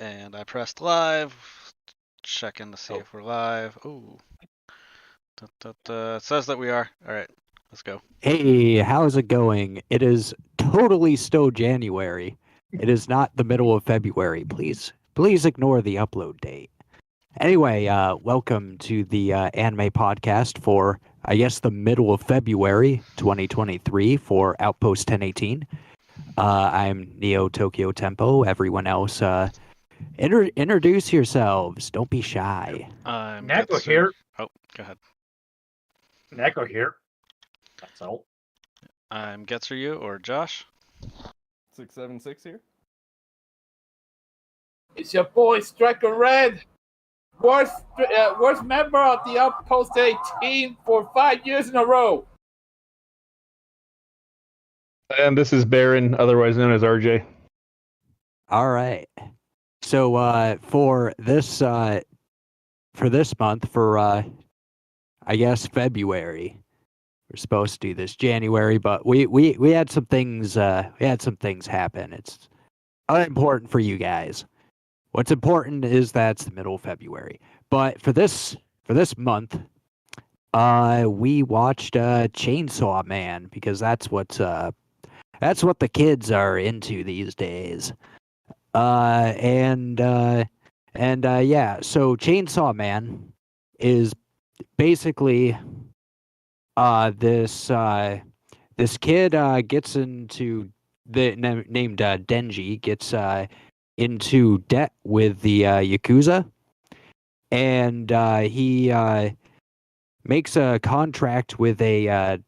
And I pressed live. Checking to see if we're live. Ooh. It says that we are. All right, let's go. Hey, how's it going? It is totally still January. It is not the middle of February. Please ignore the upload date. Anyway, welcome to the anime podcast for, I guess, the middle of February 2023 for Outpost 1018. I'm Neo Tokyo Tempo. Everyone else, introduce yourselves. Don't be shy. I'm Neko Getsu. here. Oh, go ahead. Neko here. That's all. I'm Getsu or Josh. 676 here. It's your boy Striker Red, worst member of the Outpost 18 for 5 years in a row. And this is Baron, otherwise known as RJ. All right. So for this month, for I guess February, we're supposed to do this January, but we had some things happen. It's unimportant for you guys. What's important is that it's the middle of February. But for this month, we watched Chainsaw Man because that's what the kids are into these days. Yeah, so Chainsaw Man is basically this kid gets into named Denji gets into debt with the Yakuza, and he makes a contract with a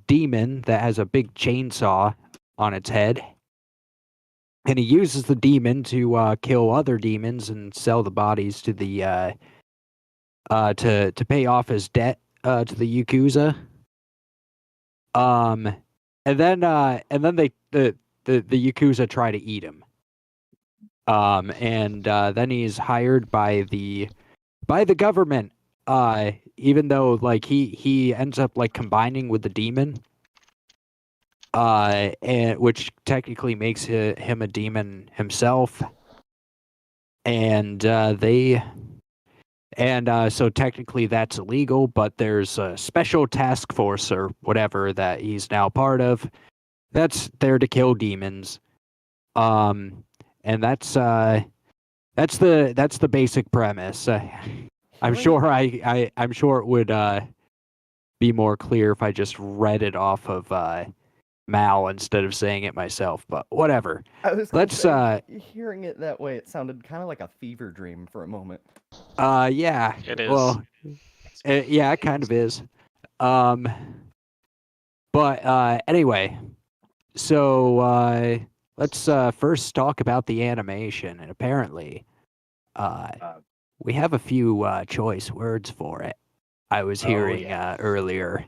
demon that has a big chainsaw on its head. And he uses the demon to kill other demons and sell the bodies to the to pay off his debt to the Yakuza. And then the Yakuza try to eat him. And then he's hired by the government. Even though like he ends up like combining with the demon. And which technically makes him a demon himself, and so technically that's illegal. But there's a special task force or whatever that he's now part of, that's there to kill demons. And that's the basic premise. I'm sure I'm sure it would be more clear if I just read it off of Mal instead of saying it myself, but whatever. I was hearing it that way, it sounded kind of like a fever dream for a moment. Yeah. It is. Well, yeah, it kind of is. But anyway, so let's first talk about the animation, and apparently, we have a few choice words for it. I was hearing earlier.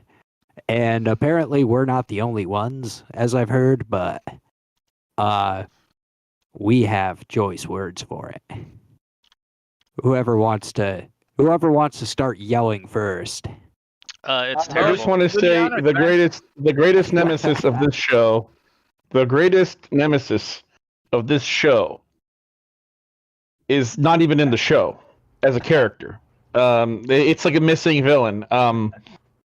And apparently we're not the only ones, as I've heard, but we have choice words for it. Whoever wants to start yelling first. It's I terrible. just want to say the greatest nemesis of this show, is not even in the show as a character. It's like a missing villain.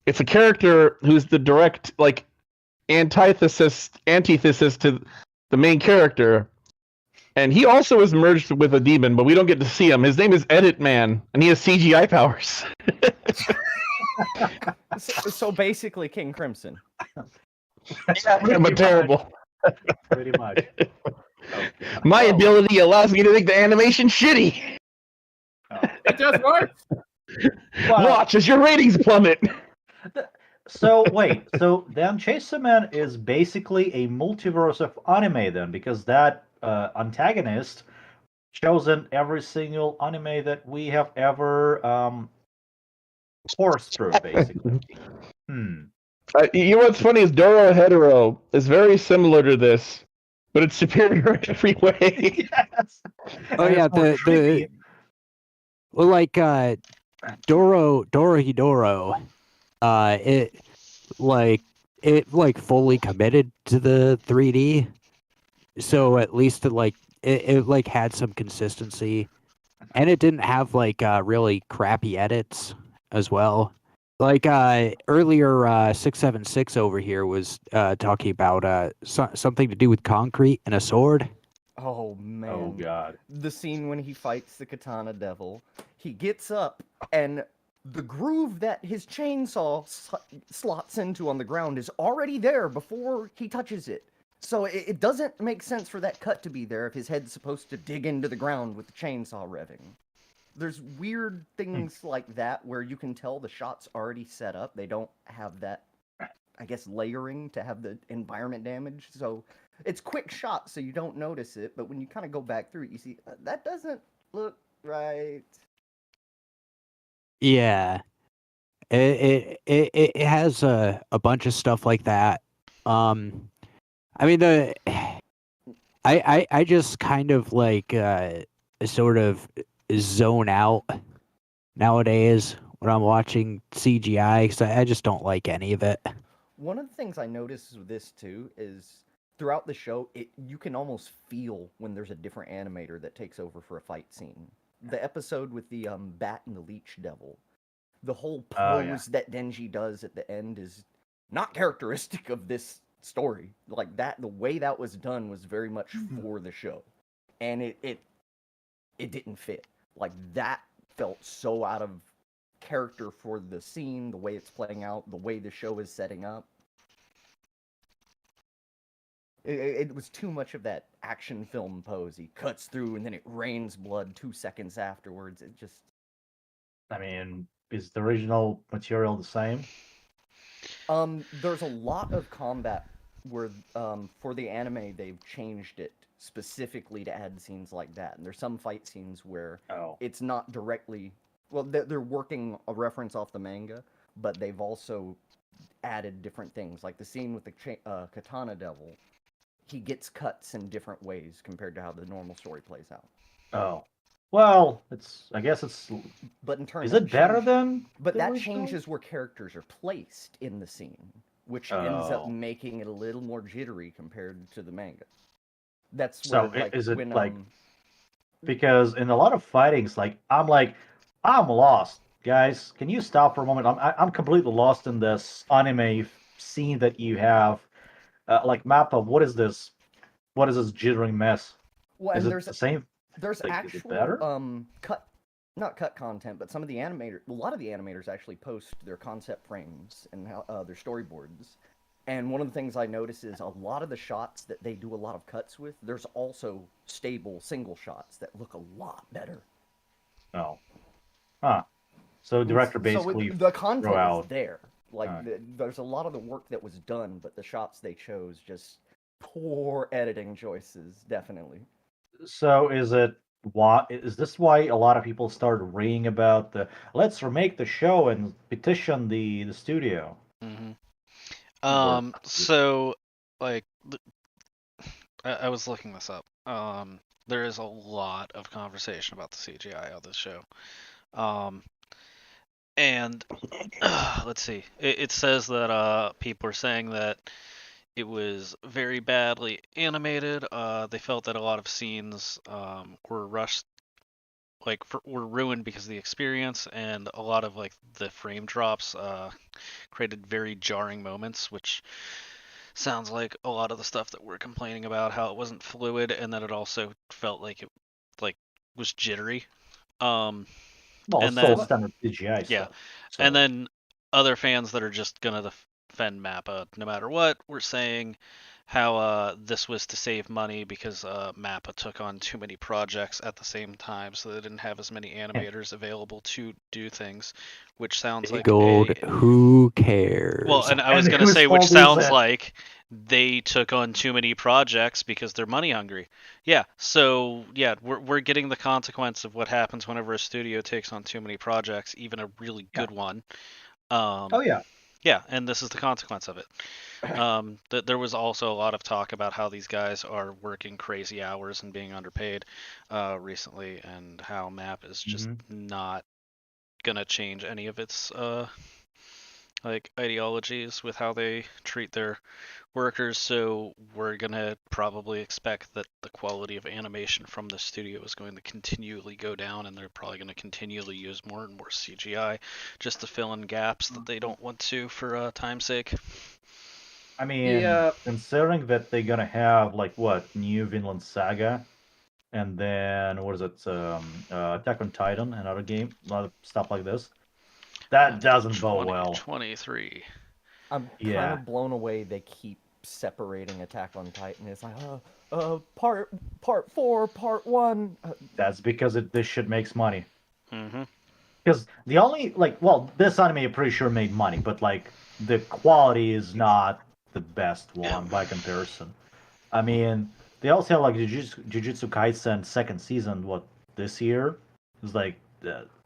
It's a character who's the direct antithesis to the main character, and he also is merged with a demon, but we don't get to see him. His name is Edit Man, and he has CGI powers. So basically, King Crimson. But terrible. Pretty much. My ability allows me to make the animation shitty. It just works. Watch as your ratings plummet. So wait, so then Chainsaw Man is basically a multiverse of anime then, because that antagonist shows in every single anime that we have ever forced through, basically. You know what's funny is Doro Hetero is very similar to this, but it's superior in every way. Yes. Oh yeah, Doro Hidoro, it fully committed to the 3D, so at least it like had some consistency, and it didn't have like really crappy edits as well. Like earlier, 676 over here was talking about something to do with concrete and a sword. Oh man. Oh god. The scene when he fights the katana devil, he gets up and the groove that his chainsaw slots into on the ground is already there before he touches it. So it doesn't make sense for that cut to be there if his head's supposed to dig into the ground with the chainsaw revving. There's weird things like that where you can tell the shot's already set up. They don't have that, I guess, layering to have the environment damage. So it's quick shot, so you don't notice it. But when you kind of go back through it, you see that doesn't look right. Yeah, it has a bunch of stuff like that. I mean I just kind of like sort of zone out nowadays when I'm watching CGI because I just don't like any of it. One of the things I noticed with this too is throughout the show, you can almost feel when there's a different animator that takes over for a fight scene. The episode with the bat and the leech devil, the whole pose that Denji does at the end is not characteristic of this story. Like that, the way that was done was very much for the show, and it didn't fit. Like that felt so out of character for the scene, the way it's playing out, the way the show is setting up. It was too much of that action film pose. He cuts through and then it rains blood 2 seconds afterwards. It just... I mean, is the original material the same? There's a lot of combat where, for the anime, they've changed it specifically to add scenes like that. And there's some fight scenes where it's not directly... Well, they're working a reference off the manga, but they've also added different things. Like the scene with the katana devil, he gets cuts in different ways compared to how the normal story plays out. Oh. Well, I guess it's... But in turn, is it better than... But the that original? changes where characters are placed in the scene, which ends up making it a little more jittery compared to the manga. That's So where, like, is it when, like... Because in a lot of fightings, I'm lost. Guys, can you stop for a moment? I'm completely lost in this anime scene that you have. Like, Mappa, what is this? What is this jittering mess? Well, is and it the same? There's Like, is it actual better? not cut content, but some of the a lot of the animators actually post their concept frames and their storyboards. And one of the things I notice is a lot of the shots that they do a lot of cuts with, there's also stable single shots that look a lot better. Oh. Huh. So director basically the content throw out... is there. Like there's a lot of the work that was done, but the shots they chose just poor editing choices, definitely. So is this why a lot of people started raving about let's remake the show and petition the studio? Mm-hmm. So like I was looking this up. There is a lot of conversation about the CGI on this show. And let's see. It says that people are saying that it was very badly animated. They felt that a lot of scenes were rushed, were ruined because of the experience, and a lot of like the frame drops created very jarring moments, which sounds like a lot of the stuff that we're complaining about, how it wasn't fluid, and that it also felt like it was jittery. Well, and it's still then, standard CGI stuff. Yeah, So. and then other fans that are just gonna defend Mappa no matter what were saying how this was to save money because Mappa took on too many projects at the same time, so they didn't have as many animators available to do things, which sounds like who cares? Well, and I was gonna say, which sounds like they took on too many projects because they're money hungry. Yeah, so yeah, we're getting the consequence of what happens whenever a studio takes on too many projects, even a really good one. Yeah, and this is the consequence of it. There was also a lot of talk about how these guys are working crazy hours and being underpaid recently, and how MAP is just not gonna change any of its like ideologies with how they treat their workers, so we're gonna probably expect that the quality of animation from the studio is going to continually go down, and they're probably going to continually use more and more CGI just to fill in gaps that they don't want to for time's sake. I mean, Yeah. considering that they're gonna have like what new Vinland Saga, and then what is it? Attack on Titan, another game, a lot of stuff like this. That doesn't bode well. 2023. I'm kind Yeah. of blown away they keep separating Attack on Titan. It's like, part 4, part 1. That's because this shit makes money. Mm-hmm. Because the only this anime I'm pretty sure made money, but like the quality is not the best one by comparison. I mean, they also have like Jujutsu Kaisen second season. What this year is like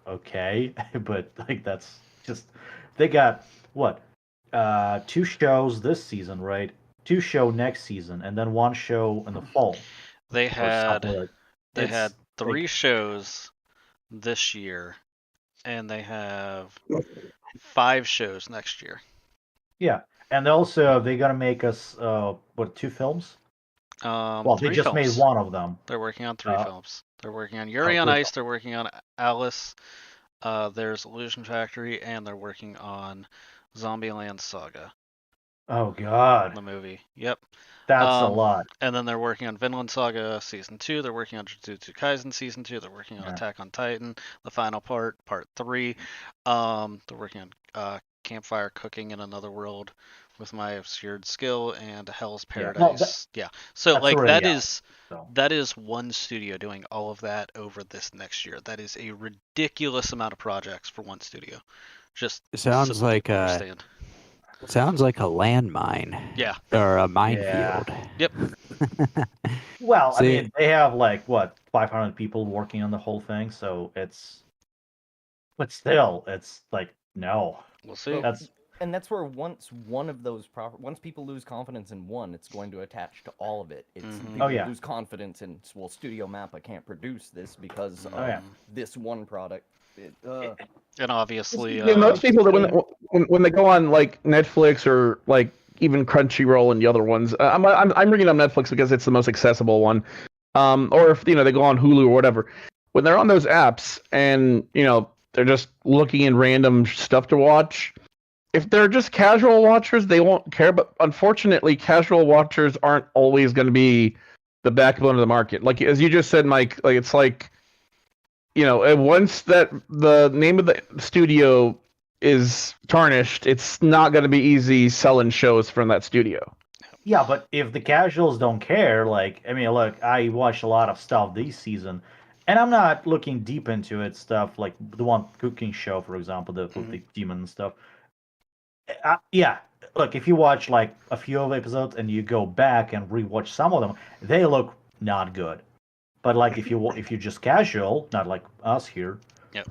okay, but like that's just they got what 2 shows this season, right? 2 show next season, and then 1 show in the fall. They had Like, they it's had 3 like, shows this year, and they have 5 shows next year. yeah, and also they gotta make us 2 films? Well, they 3 just films. made 1 of them. They're working on 3 films. They're working on Yuri on 3 Ice. They're working on Alice. There's Illusion Factory, and they're working on Zombieland Saga, Oh God, the movie. Yep. that's a lot. And then they're working on Vinland Saga Season 2. They're working on Jujutsu Kaisen Season 2. They're working on Yeah. Attack on Titan, the final part, Part 3. They're working on Campfire Cooking in Another World with My Obscured Skill and Hell's Yeah. Paradise. Well, So that's like already that out, is so. that is one studio doing all of that over this next year. That is a ridiculous amount of projects for one studio. Just It sounds simply like don't a understand. sounds like a landmine. Yeah. Or a minefield. Yep. Well, I See- mean, they have like what 500 people working on the whole thing, so it's. But still, it's like no. We'll see. That's And that's where once one of those once people lose confidence in one, it's going to attach to all of it. It's Mhm. people Oh, yeah. lose confidence in Studio Mappa can't produce this because of Oh, yeah. this one product. And obviously, Yeah, most people that when they go on like Netflix or like even Crunchyroll and the other ones, I'm bringing up Netflix because it's the most accessible one. Or if they go on Hulu or whatever, when they're on those apps and they're just looking in random stuff to watch. If they're just casual watchers, they won't care. But unfortunately, casual watchers aren't always going to be the backbone of the market. Like as you just said, Mike, like it's like, once that the name of the studio is tarnished, it's not going to be easy selling shows from that studio. yeah, but if the casuals don't care, like I mean, look, I watched a lot of stuff this season, and I'm not looking deep into it. Stuff like the one cooking show, for example, with the demon and stuff. Yeah, look, if you watch like a few of the episodes and you go back and rewatch some of them, they look not good. But like if you're just casual, not like us here, Yep.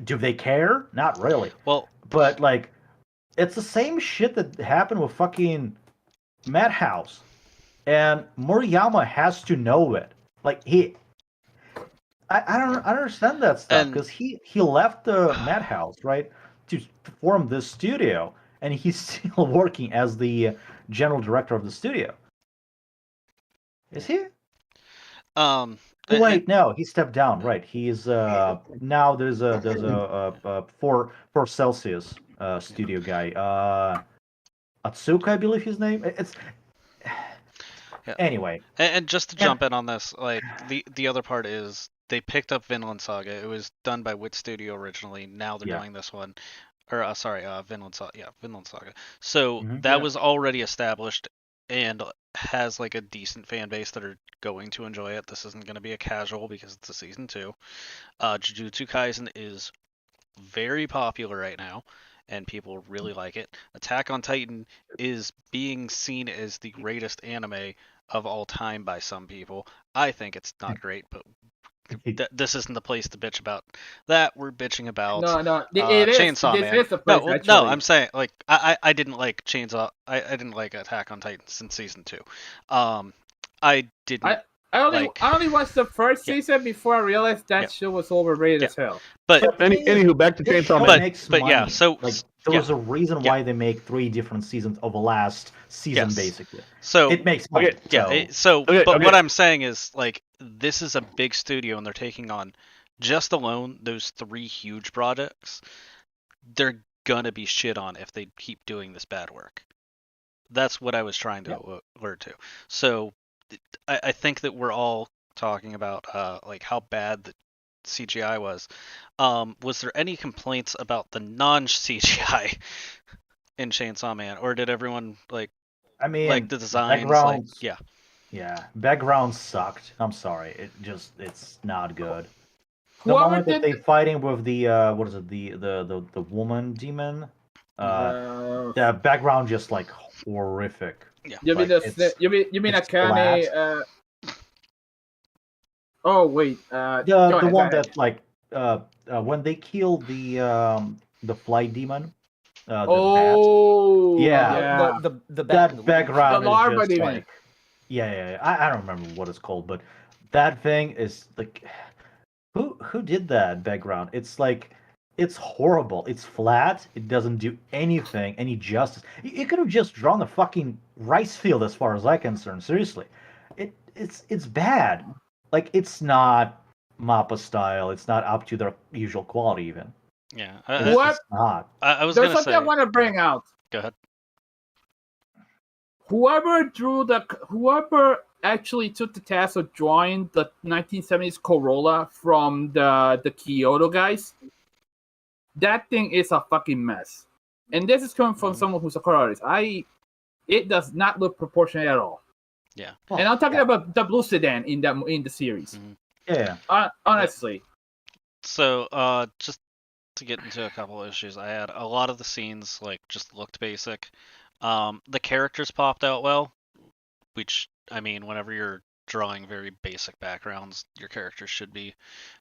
Do they care? Not really. Well, But like, it's the same shit that happened with fucking Madhouse, and Moriyama has to know it. Like I don't understand that stuff And- because he left the Madhouse right to form this studio, and he's still working as the general director of the studio. Is he? Wait, no, he stepped down. Right, he's now there's a for Celsius studio guy. Atsuka, I believe his name. It's Yeah. anyway. And just to jump in on this, like the other part is they picked up Vinland Saga. It was done by Wit Studio originally. Now they're Yeah. doing this one, or sorry, Vinland Saga. Yeah, Vinland Saga. So Mhm. that Yeah. was already established and has like a decent fan base that are going to enjoy it. This isn't going to be a casual because it's a season 2. Jujutsu Kaisen is very popular right now, and people really like it. Attack on Titan is being seen as the greatest anime of all time by some people. I think it's not great, but this isn't the place to bitch about that. We're bitching about No, it is. Chainsaw This Man. is the place, no, actually. I'm saying like I didn't like Chainsaw. I didn't like Attack on Titan since season 2. I didn't I only watched the first Yeah. season before I realized that Yeah. show was overrated as hell. But Anywho, back to This Chainsaw show Man. makes but yeah, money. so like yeah. there's a reason Yeah. why they make 3 different seasons of the last season, Yes. basically. So It makes money. Okay. yeah, So but okay. what I'm saying is like this is a big studio and they're taking on just alone those 3 huge projects. They're gonna be shit on if they keep doing this bad work. That's what I was trying to allude to. So I think that we're all talking about like how bad the CGI was. Was there any complaints about the non-CGI in Chainsaw Man, or did everyone like I mean, the designs? backgrounds. Like, Yeah, background sucked. I'm sorry. It's not good. The Whoever moment that did they fighting with the what is it, the woman demon, the background just like horrific. yeah. you mean like, you mean it's Akane? Oh wait, The go ahead, one go ahead. that like when they kill the flight demon, the bat. Oh Yeah. The bat and That the leech. background The is larva just demon. like yeah. I don't remember what it's called, but that thing is like who did that background? It's like it's horrible. It's flat. It doesn't do any justice. You could have just drawn a fucking rice field, as far as I'm concerned. Seriously, it's bad. Like it's not Mappa style. It's not up to their usual quality even. Yeah. It's What? just not. I was There's gonna something say. I want to bring out. Go ahead. Whoever actually took the task of drawing the 1970s Corolla from the Kyoto guys, that thing is a fucking mess. And this is coming from someone who's a color artist. It does not look proportionate at all. Yeah. And I'm talking about the blue sedan in the series. Mhm. Yeah. Honestly. So, just to get into a couple of issues, I had a lot of the scenes like just looked basic. The characters popped out well, which I mean, whenever you're drawing very basic backgrounds, your characters should be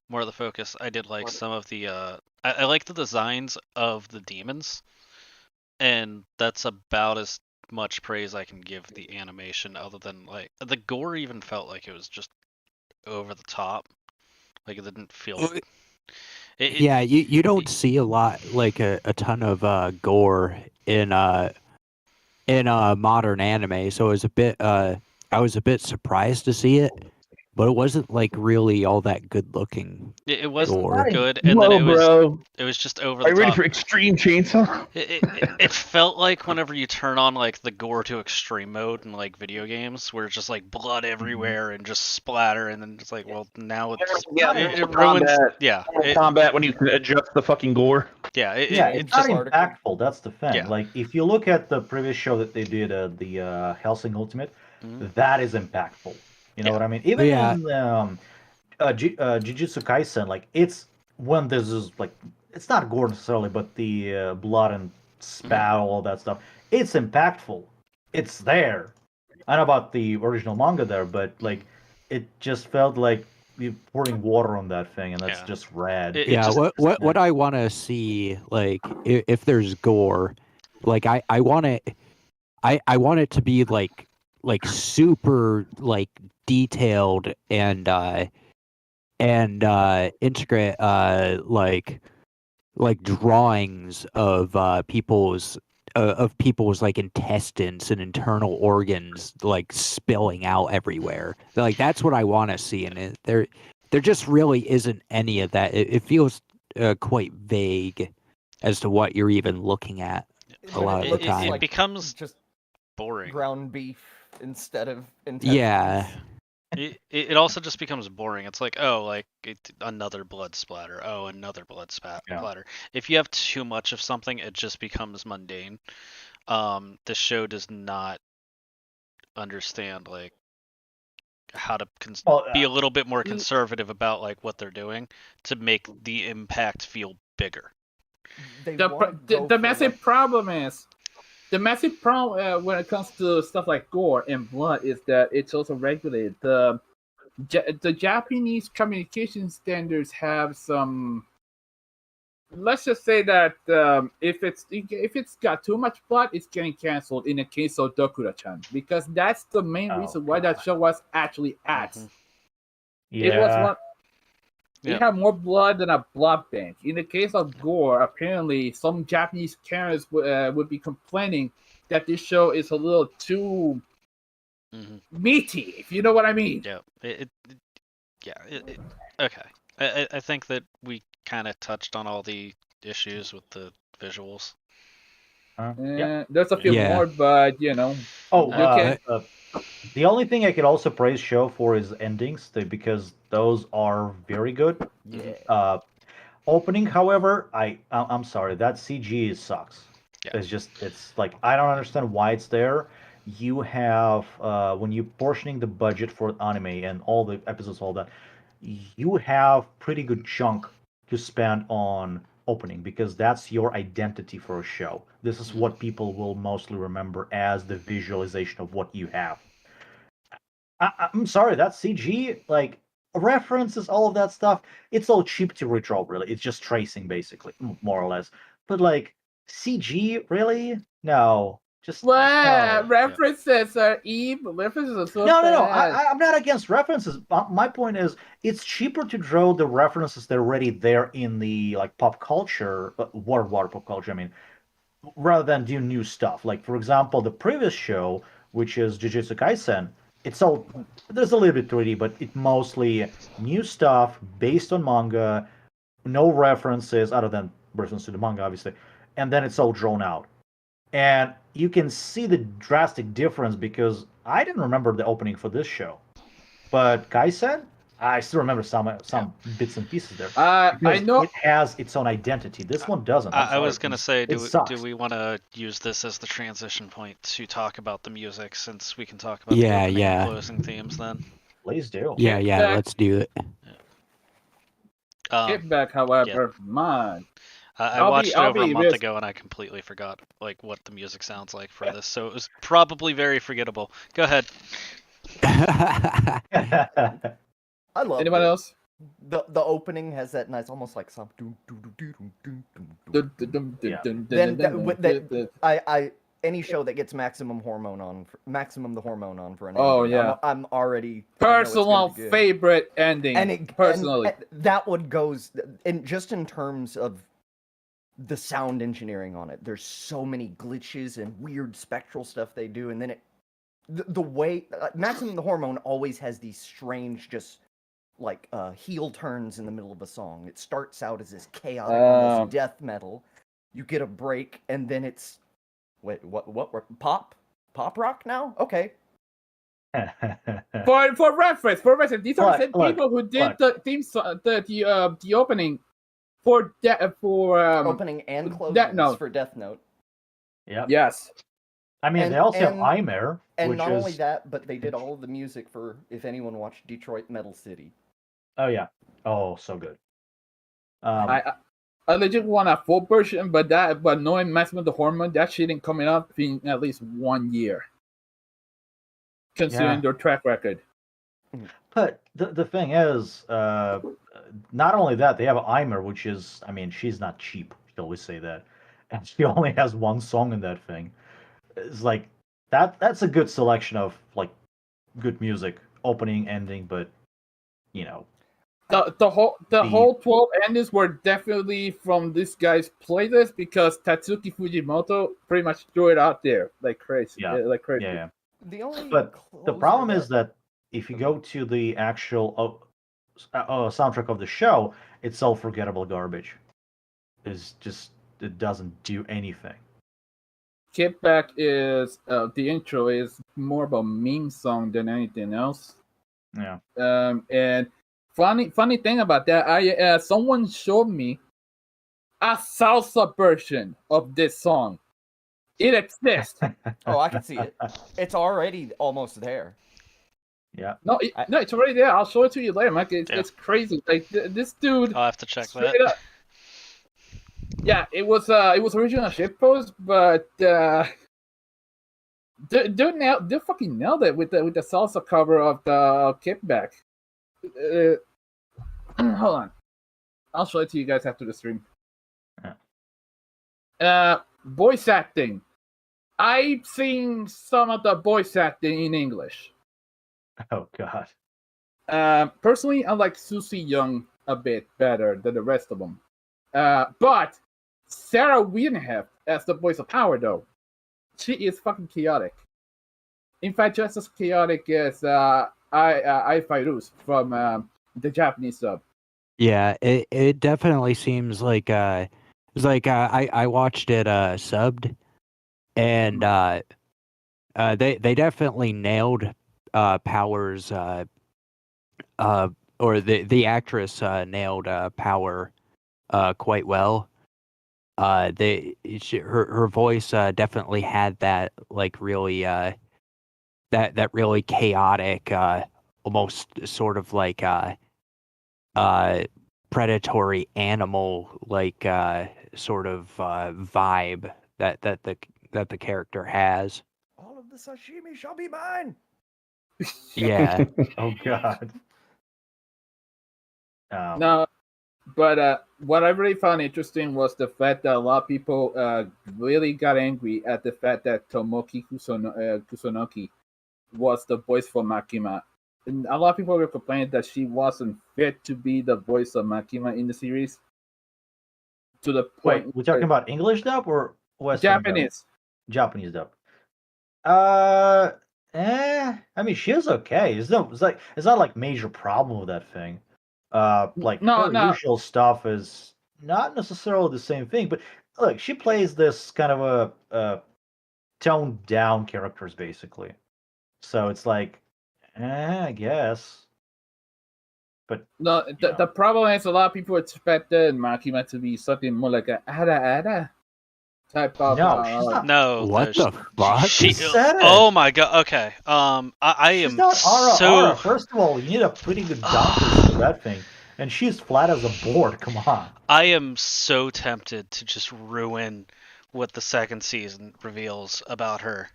more of the focus. I did like some of the I like the designs of the demons, and that's about as much praise I can give the animation, other than like the gore even felt like it was just over the top. Like it didn't feel. Well, It, Yeah, you don't see a lot, like a ton of gore in modern anime, so it was a bit I was a bit surprised to see it, but it wasn't like really all that good looking. it wasn't Gore. good, and then Whoa, bro. it was just over Are the you ready top. for Extreme Chainsaw? It felt like whenever you turn on like the gore to extreme mode in like video games, where it's just like blood everywhere and just splatter, and then it's like, well, now it's it ruins. Combat. Yeah, Combat when you can adjust the fucking gore. yeah, It's not impactful. That's the thing. Yeah. Like if you look at the previous show that they did, the Helsing Ultimate, that is impactful. You know what I mean? Even Yeah. in Jujutsu Kaisen, like it's when this is like it's not gore necessarily, but the blood and spat, all that stuff. It's impactful. It's there. I know about the original manga there, but like it just felt like you're pouring water on that thing, and that's just rad. Yeah, what I want to see, like if there's gore, like I want it, I want it to be like super like detailed and integrate like drawings of people's like intestines and internal organs like spilling out everywhere. Like that's what I want to see, and there just really isn't any of that. It feels quite vague as to what you're even looking at a lot of the time. It becomes just boring. ground beef instead of Yeah. It also just becomes boring. It's like, oh, like another blood splatter. Oh, another blood splatter. If you have too much of something, it just becomes mundane. The show does not understand like how to be a little bit more conservative about like what they're doing to make the impact feel bigger. The massive problem is when it comes to stuff like gore and blood is that it's also regulated. The Japanese communication standards have some. Let's just say that if it's got too much blood, it's getting canceled. In the case of Dokura-chan, because that's the main reason why that show was actually axed Yeah. It was one. Yeah. It had more blood than a blood bank. In the case of gore, apparently some Japanese parents would be complaining that this show is a little too meaty, if you know what I mean. Yeah. Okay. I think that we kind of touched on all the issues with the visuals. Yeah. There's a few Yeah. more, but you know. Oh, You can- the only thing I could also praise show for is endings, because those are very good. Yeah. Opening, however, I'm sorry, that CG sucks. Yeah. It's like I don't understand why it's there. You have when you portioning the budget for anime and all the episodes, all that, you have pretty good chunk to spend on opening, because that's your identity for a show. This is what people will mostly remember as the visualization of what you have. I'm sorry, that CG, like references, all of that stuff, it's all cheap to redraw, really. It's just tracing, basically, more or less. But like CG, really? No, just Well, no. references are evil. References are so No. bad. I'm not against references. My point is, it's cheaper to draw the references that are already there in the like pop culture, water pop culture. I mean, rather than do new stuff. Like for example, the previous show, which is Jujutsu Kaisen, it's all there's a little bit 3D, but it mostly new stuff based on manga, no references other than references to the manga, obviously, and then it's all drawn out. And you can see the drastic difference, because I didn't remember the opening for this show, but Kaisen, I still remember some bits and pieces there. I Because know. it has its own identity. This one doesn't. I'm I was sorry. gonna say, It do sucks. we want to use this as the transition point to talk about the music, since we can talk about Yeah, the opening yeah. and closing themes then? Please do. Yeah, Back- let's do it. Get back, however, man. I I'll watched be- it I'll over a be month real- ago and I completely forgot like what the music sounds like for this, so it was probably very forgettable. Go ahead. I love Anyone it. else? The opening has that nice, almost like some. Yeah. I any show that gets maximum the hormone on for an Oh, ending, yeah. I'm already I know it's gonna Personal be good. favorite ending. And personally. that one goes in just in terms of the sound engineering on it. There's so many glitches and weird spectral stuff they do, and then the way Maximum the Hormone always has these strange, just like heel turns in the middle of a song. It starts out as this chaotic, almost death metal. You get a break, and then it's what pop rock now? Okay. For reference, these are the same Look, people who did look. the theme song, the opening for Opening and closing for Death Note. Yeah. Yes. I mean, they also have Imer, and which not is... only that, but they did all of the music for, if anyone watched Detroit Metal City. Oh yeah. Oh, so good. I legit want a full version, but knowing Maximum the Hormone, that shit ain't coming up in at least 1 year, considering their track record. But the thing is, not only that, they have Imer, which is, I mean, she's not cheap, shall we say that, and she only has one song in that thing. It's like that's a good selection of like good music, opening, ending, but you know. The whole 12 endings were definitely from this guy's playlist, because Tatsuki Fujimoto pretty much threw it out there like crazy. Yeah. Like crazy. Yeah. But the problem is that if you go to the actual soundtrack of the show, it's all forgettable garbage. It doesn't do anything. Kickback is the intro is more of a meme song than anything else. Yeah. And funny thing about that, someone showed me a salsa version of this song. It exists. Oh, I can see it. It's already almost there. Yeah. No, it's already there. I'll show it to you later, Mike. It's crazy. Like this dude. I'll have to check that. Up, yeah, it was original shitpost, but dude fucking nailed it with the salsa cover of the Kickback. Hold on, I'll show it to you guys after the stream. Voice acting. I've seen some of the voice acting in English. Oh God. Personally, I like Susie Young a bit better than the rest of them. But Sarah Wienheft as the voice of Power, though, she is fucking chaotic. In fact, just as chaotic as I Fairuz from the Japanese sub. Yeah, it definitely seems like it's like I watched it subbed, and they definitely nailed Power's or the actress nailed Power quite well. Her voice definitely had that like really that really chaotic almost sort of like predatory animal like sort of vibe that the character has. All of the sashimi shall be mine. Yeah. Oh God. No, but what I really found interesting was the fact that a lot of people really got angry at the fact that Tomoki Kusunoki was the voice for Makima. And a lot of people were complaining that she wasn't fit to be the voice of Makima in the series. To the point, Wait, we're talking about English dub or Western Japanese. dub? Japanese dub. I mean, she is okay. It's not like major problem with that thing. Like No, her no. usual stuff is not necessarily the same thing, but look, she plays this kind of a toned down characters basically. So it's like, I guess. But No, the problem is a lot of people expected Makima to be something more like a ada type of. no, she's not. No, What the fuck? She, said it. oh my god. Okay. I She's am not Ara so. Ara. First of all, you need a pretty good doctor for that thing, and she's flat as a board. Come on. I am so tempted to just ruin what the second season reveals about her.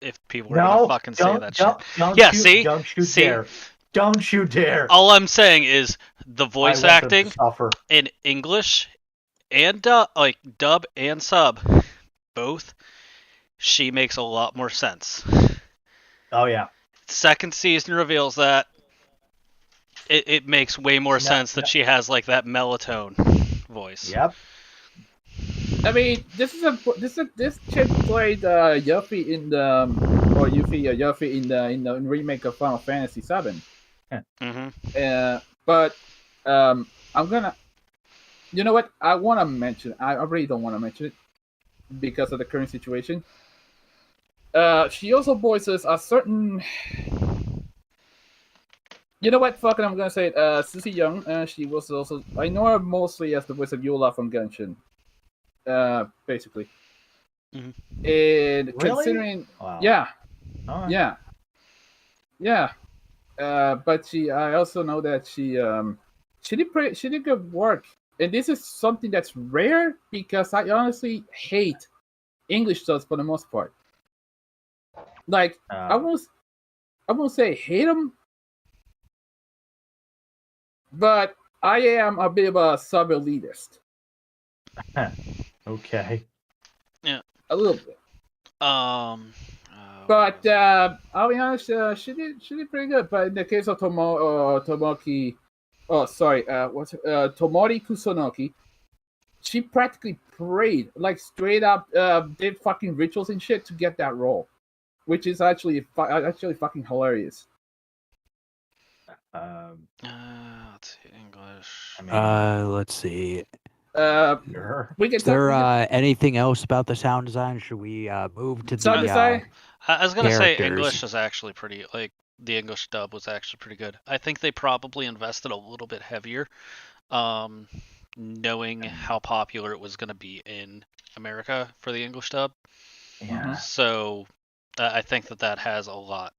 If people are gonna fucking say that shit. Yeah, see? Don't you See? dare. Don't you dare. All I'm saying is the voice I want them to acting suffer. in English and like dub and sub, both, she makes a lot more sense. Oh yeah. Second season reveals that it makes way more sense that she has like that melatonin voice. Yep. I mean, this chick played Yuffie in the Yuffie in the remake of Final Fantasy VII. Mm-hmm. But I'm gonna, you know what? I want to mention. I really don't want to mention it because of the current situation. She also voices a certain. You know what? Fuck it, I'm gonna say it. Susie Young. She was also. I know her mostly as the voice of Yola from Genshin. Basically. Mhm. And Really? considering, Wow. yeah, Alright. yeah. But I also know that she did good work, and this is something that's rare because I honestly hate English subs for the most part. Like I won't say hate them, but I am a bit of a sub elitist. Okay. A little bit. But I'll be honest, she did pretty good. But in the case of Tomori Kusunoki, she practically prayed, like straight up, did fucking rituals and shit to get that role, which is actually fucking hilarious. Let's see, English. I mean, Let's see. sure. We can Is there anything else about the sound design? Should we move to Sound the design? I was gonna say characters. English is actually pretty, like the English dub was actually pretty good. I think they probably invested a little bit heavier, knowing how popular it was gonna be in America for the English dub. Yeah. So I think that has a lot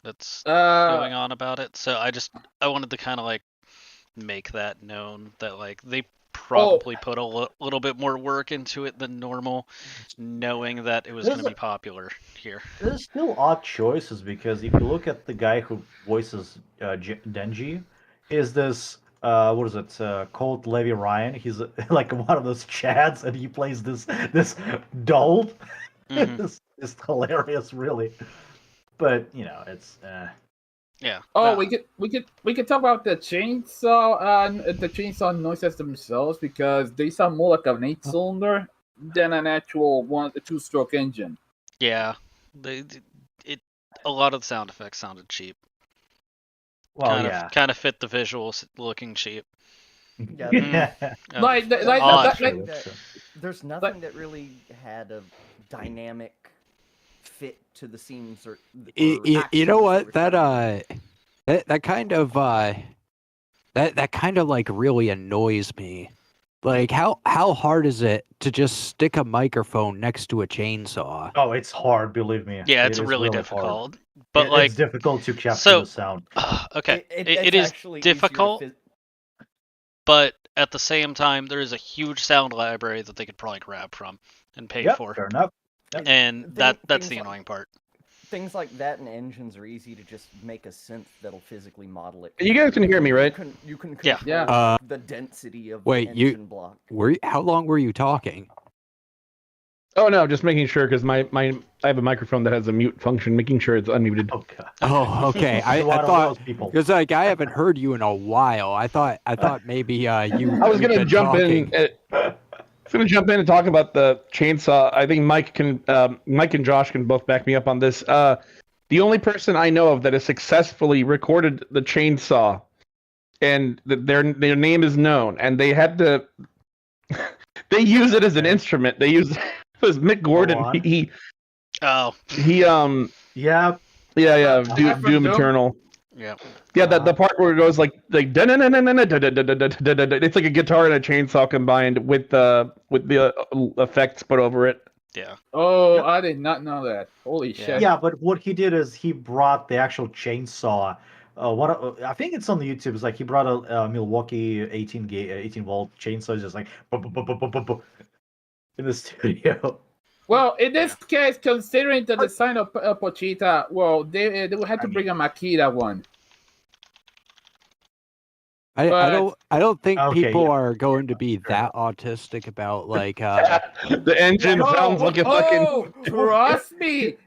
that's going on about it. So I wanted to kind of like make that known that like they probably put a little bit more work into it than normal, knowing that it was going to be popular here. There's still odd choices because if you look at the guy who voices Denji, is this what is it? Colt Levi Ryan. He's like one of those chads, and he plays this doll. Mhm. It's hilarious, really. But you know, it's Yeah. Oh, no. we could talk about the chainsaw noises themselves because they sound more like an 8-cylinder than an actual 2-stroke engine. Yeah. It a lot of the sound effects sounded cheap. Well, Kind of fit the visuals looking cheap. yeah. Like Odd. There's nothing that really had a dynamic fit to the scenes or You know actions they what? were That trying to do. that kind of that kind of like really annoys me. Like how hard is it to just stick a microphone next to a chainsaw? Oh, it's hard, believe me. Yeah, It it's is really hard. difficult. But like, it's difficult to capture so the sound. okay, It's it is actually easier to difficult, but at the same time, there is a huge sound library that they could probably grab from and pay Yep, for, fair enough. and Thing- that's things the like- annoying part. Things like that and engines are easy to just make a synth that'll physically model it. You guys can hear me, right? You can Yeah. control Yeah. the density of Wait, the engine block. How long were you talking? Oh no, just making sure because I have a microphone that has a mute function, making sure it's unmuted. Oh god. Oh, okay. I You're one of thought those people. because like I haven't heard you in a while. I thought maybe you. I was you've gonna been jump talking. in. I was gonna jump in and talk about the chainsaw. I think Mike and Josh can both back me up on this. The only person I know of that has successfully recorded the chainsaw, and their name is known, and they had to. They use it as an instrument. They use it was Mick Gordon. on. He Oh, Yeah. yeah from Doom Doom? Eternal. yeah. Yeah, the part where it goes like it's like a guitar and a chainsaw combined with the effects put over it. Yeah. Oh, I did not know that. Holy shit. Yeah, but what he did is he brought the actual chainsaw. I think it's on the YouTube. It's like he brought a Milwaukee 18 volt chainsaw, just like in the studio. Well, in this case, considering the design of Pochita, well, they had to bring a Makita one. I don't think Okay, people yeah. are going to be that autistic about like The engine sounds like a fucking.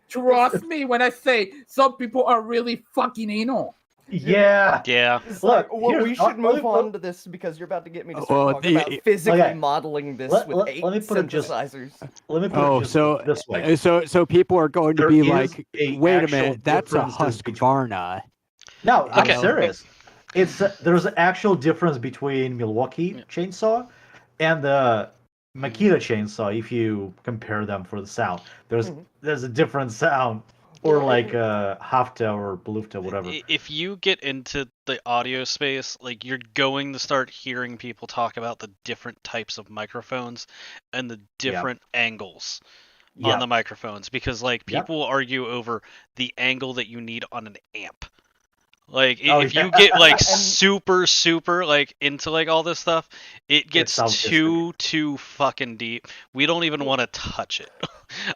Trust me when I say some people are really fucking anal. Yeah. Yeah. Look, Well, here's- we should move let- on to this because you're about to get me to start Well, talking about physically Okay. modeling this Let- with let- 8 let me put it just- synthesizers. Let me put oh it just so this way. so people are going to There be is like a wait a actual minute, that's a differences between- Husqvarna. No, I'm Okay. serious. It's there's an actual difference between Milwaukee chainsaw and the Makita chainsaw. If you compare them for the sound, there's a different sound, or like Hafta or Belufta, whatever. If you get into the audio space, like you're going to start hearing people talk about the different types of microphones and the different angles on Yeah. the microphones, because like Yep. people argue over the angle that you need on an amp. Like Oh, if yeah. you get like And- super like into like all this stuff, it gets sounds too fucking deep. We don't even want to touch it.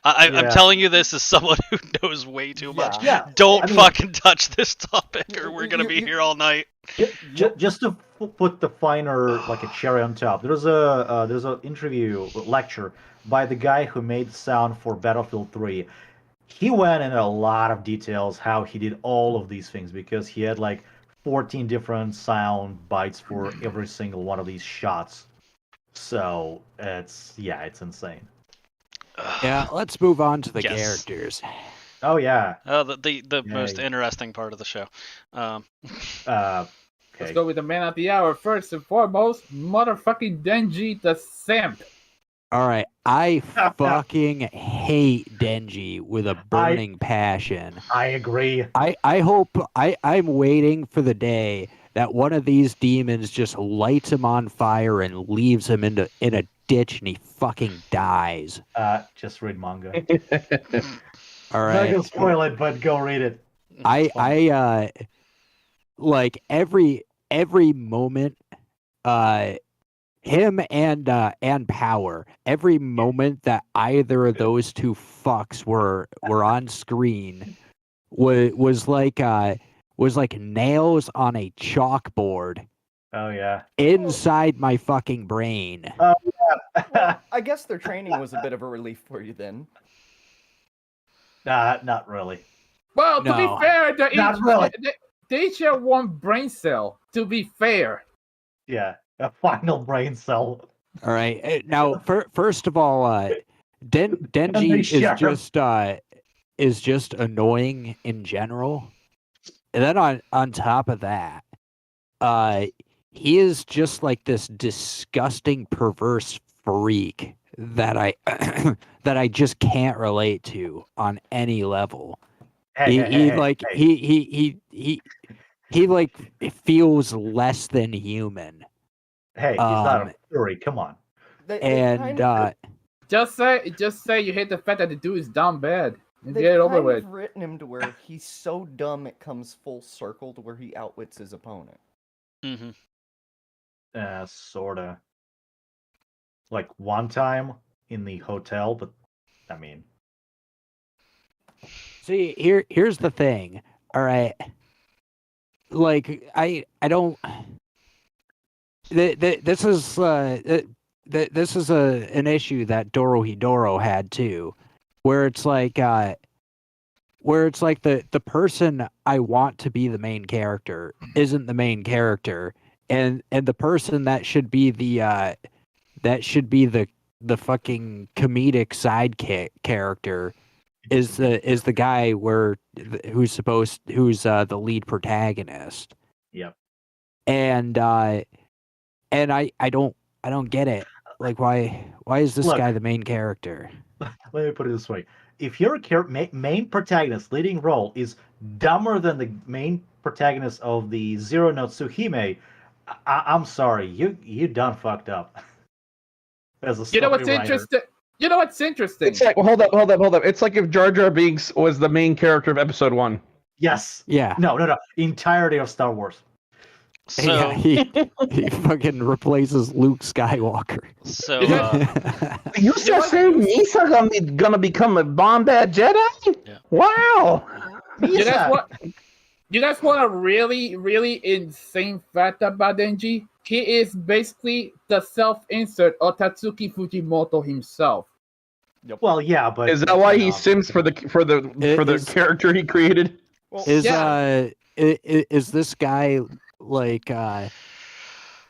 I'm Yeah. telling you this as someone who knows way too much. Yeah. Don't I mean- fucking touch this topic, or we're gonna be You- here all night. Just to put the finer, like a cherry on top, there's a interview lecture by the guy who made the sound for Battlefield 3. He went into a lot of details how he did all of these things because he had like 14 different sound bites for every single one of these shots. So it's insane. Yeah, let's move on to the Yes. characters. Oh yeah. The most Yay. interesting part of the show. Okay. Let's go with the man of the hour. First and foremost, motherfucking Denji the Simp. All right, I fucking hate Denji with a burning passion. I agree. I hope I'm waiting for the day that one of these demons just lights him on fire and leaves him in a ditch and he fucking dies. Just read manga. All I'm not right. gonna spoil it, but go read it. I like every moment him and Power, every moment that either of those two fucks were on screen was like nails on a chalkboard Oh yeah. inside my fucking brain. Well, I guess their training was a bit of a relief for you then. Nah, not really. Well, to No. be fair, Not really. they share one brain cell. To be fair. Yeah, a final brain cell. All right. Now, first of all, And they Denji share is just annoying in general. And then on top of that, he is just like this disgusting, perverse freak that I that I just can't relate to on any level. He like he like feels less than human. Hey, he's not a furry. Come on. And Just say you hate the fact that the dude is dumb bad. And They've get it over kind with. of written him to where he's so dumb it comes full circle to where he outwits his opponent. Mm-hmm. Sorta. Like one time in the hotel, but I mean, see, here's the thing. All right, like I don't. This is this is an issue that Dorohedoro had too, where it's like the person I want to be the main character isn't the main character, and the person that should be the fucking comedic sidekick character is the guy who's the lead protagonist. yep. And I don't get it. Like why is this Look. guy the main character? Let me put it this way: if your main protagonist, leading role, is dumber than the main protagonist of the Zero no Tsuhime, I'm sorry, you done fucked up. As a You know what's story writer. interesting? You know what's interesting? It's like, well, hold up. It's like if Jar Jar Binks was the main character of Episode 1. Yes. Yeah. No. Entirety of Star Wars. So Yeah, he fucking replaces Luke Skywalker. so You just saying Misa gonna become a Bombad Jedi? Yeah. Wow. You guys want a really, really insane fact about Denji? He is basically the self-insert of Tatsuki Fujimoto himself. Well, yeah, but Is that why he sims for the character he created? Well, Is this guy like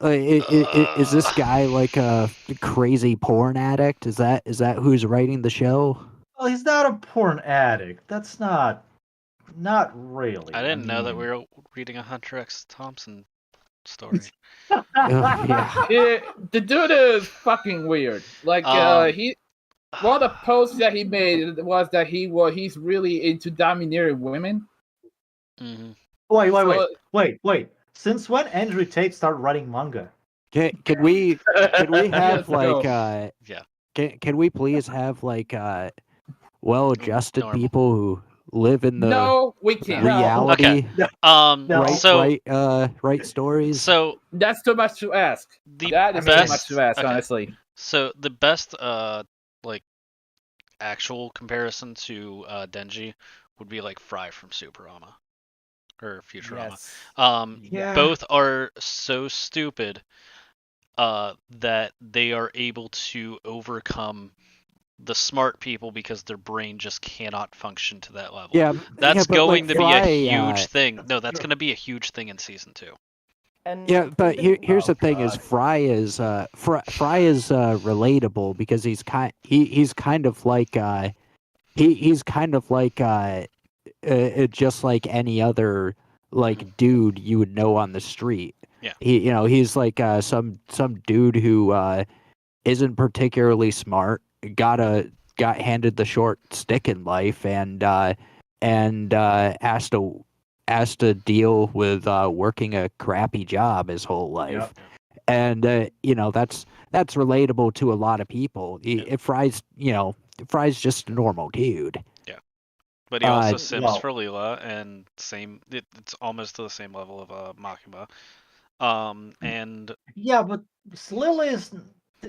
is this guy like a crazy porn addict? Is that who's writing the show? Well, he's not a porn addict. That's not really. I didn't know that mean- we were reading a Hunter X Thompson story. Yeah. The dude is fucking weird. Like one of the posts that he made was that he's really into domineering women. Mm-hmm. Wait. Since when Andrew Tate started writing manga? Can we have Yes, no. like Yeah. Can we please have like well-adjusted Normal. people who live in the No, we can't. reality No. So write stories? so That's too much to ask. the That is best too much to ask, okay. honestly. So the best like actual comparison to Denji would be like Fry from Superama or Futurama. yes. Yeah. Both are so stupid that they are able to overcome the smart people because their brain just cannot function to that level. yeah, That's but, going like, to be Fry, a huge thing. No, that's going to be a huge thing in season 2. And Yeah, but here's the thing: is God. Fry is relatable because he's kind of like he's kind of like just like any other like dude you would know on the street. Yeah. He's like some dude who isn't particularly smart, got handed the short stick in life, and has to deal with working a crappy job his whole life. Yep. And that's relatable to a lot of people. Fry's just a normal dude. But he also Uh, sims well- for Leela, and it's almost to the same level of Makima. And Yeah, but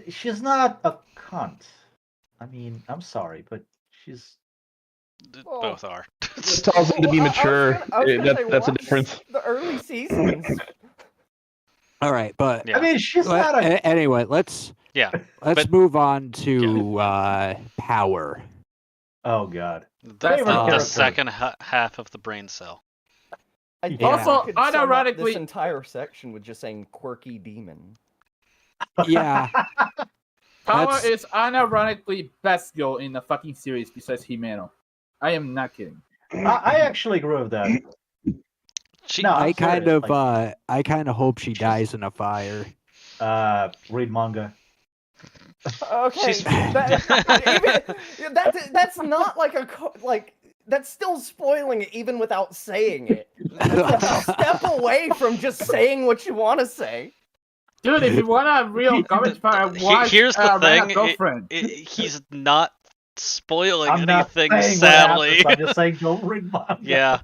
she's not a cunt. I mean, I'm sorry, but she's Well, both are. It tells him to be Well, I was mature. gonna say, That's a watch difference. The early seasons. All right, but Yeah. I mean, she's not a anyway, let's but- move on to power. Oh god. That's Favorite the character. second half of the brain cell. I think Also, I could sum up this unironically- entire section with just saying quirky demon. Yeah, Power That's- is unironically best girl in the fucking series besides Himeno. I am not kidding. I actually agree with that. She, No, I'm I kind serious, of I kind of hope she dies in a fire. Read manga. Okay, She's- that's not like that's still spoiling it even without saying it. That's a step away from just saying what you want to say. Dude, if you want a real garbage fire, watch here's the Rent a thing, Girlfriend. he's not spoiling I'm not anything, saying sadly. what happens, I'm just saying don't read manga. Yeah.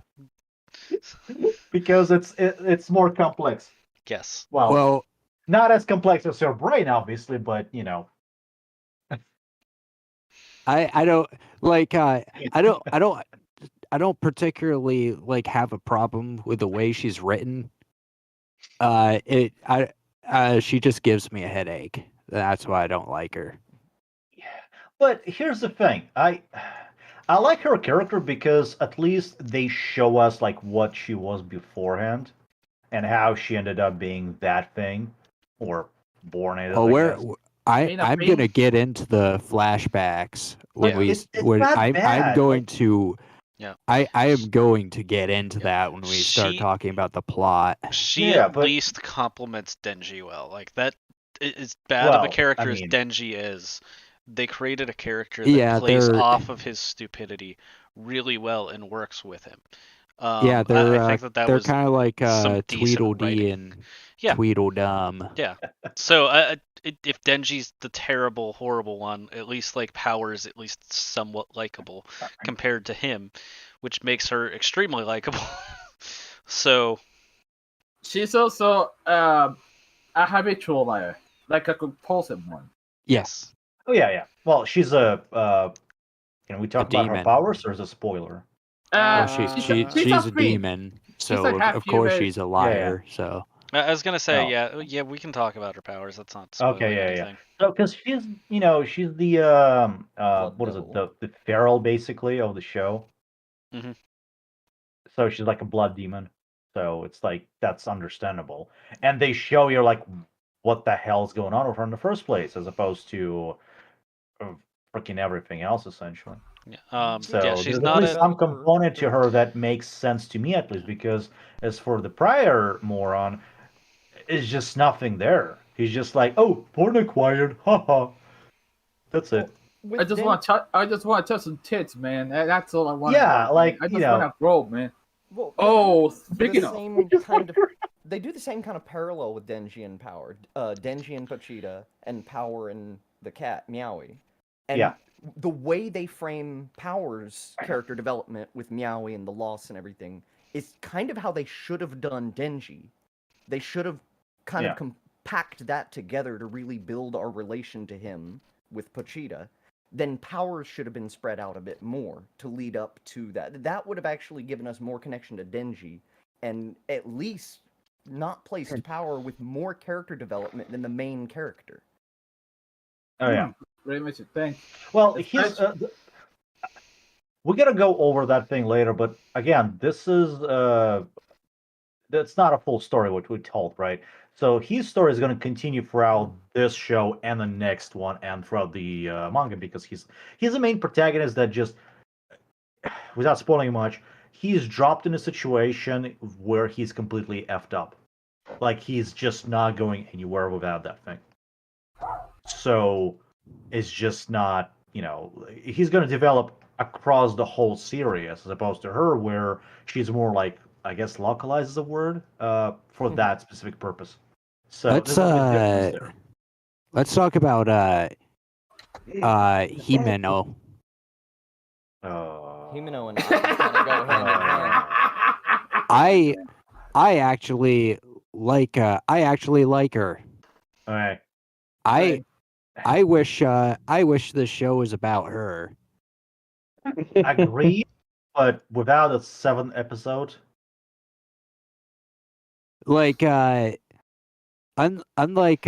Because it's more complex. Yes. Well, not as complex as your brain, obviously, but you know. I don't like I don't particularly like have a problem with the way she's written. She just gives me a headache. That's why I don't like her. Yeah. But here's the thing. I like her character because at least they show us like what she was beforehand and how she ended up being that thing or born it. Oh, I where guess. I'm gonna get into the flashbacks when Yeah. we It's when not I'm bad, going like- to Yeah. I am going to get into that when we start She- talking about the plot. She Yeah, at but- least compliments Denji well. Like that is bad of a Well, character I as mean- Denji is. They created a character that Yeah, plays they're- off of his stupidity really well and works with him. Yeah, they're I think that they're was kind of like some decent Tweedledee writing. and Yeah. Tweedledum. Yeah. So if Denji's the terrible, horrible one, at least like Power is at least somewhat likable compared to him, which makes her extremely likable. So She's also a habitual liar, like a compulsive one. Yes. Oh yeah. Well, she's a can we talk about her demon. powers or is it a spoiler? Well, She's she's a a fiend. demon, so like half of course human. she's a liar. So I was gonna say, Oh. yeah, we can talk about her powers. That's not spoiling Okay, yeah. anything. So, because she's the what is it? devil. The feral basically of the show. Mhm. So she's like a blood demon. So it's like that's understandable, and they show you like what the hell's going on with her in the first place, as opposed to freaking everything else essentially. Yeah. So Yeah, she's there's not at least a. some component to her that makes sense to me at least, because as for the prior moron, it's just nothing there. He's just like, oh, porn acquired, haha. That's it. With I just Den- want to touch some tits, man. That's all I want. Yeah, like, I just you know- want to grow, man. well, Oh, the speaking of, same kind of, they do the same kind of parallel with Denji and Power. Denji and Pachita, and Power and the cat Meowie. And Yeah. the way they frame Power's character development with Meowie and the loss and everything is kind of how they should have done Denji. They should have kind Yeah. of compact that together to really build our relation to him with Pachita. Then Power should have been spread out a bit more to lead up to that. That would have actually given us more connection to Denji, and at least not placed Power with more character development than the main character. Oh yeah. very much a thing. Well, It's he's. We're gonna go over that thing later, but again, this is that's not a full story what we told, right? So his story is gonna continue throughout this show and the next one, and throughout the manga, because he's the main protagonist that just, without spoiling much, he's dropped in a situation where he's completely effed up, like he's just not going anywhere without that thing. So it's just not, he's going to develop across the whole series as opposed to her, where she's more like, I guess, localized is a word for that specific purpose. So let's there's a big difference there. let's talk about Himeno. Himeno and I kind of go hand in hand. I actually like her. All right. I wish the show was about her. Agreed, but without a 7th episode. Like unlike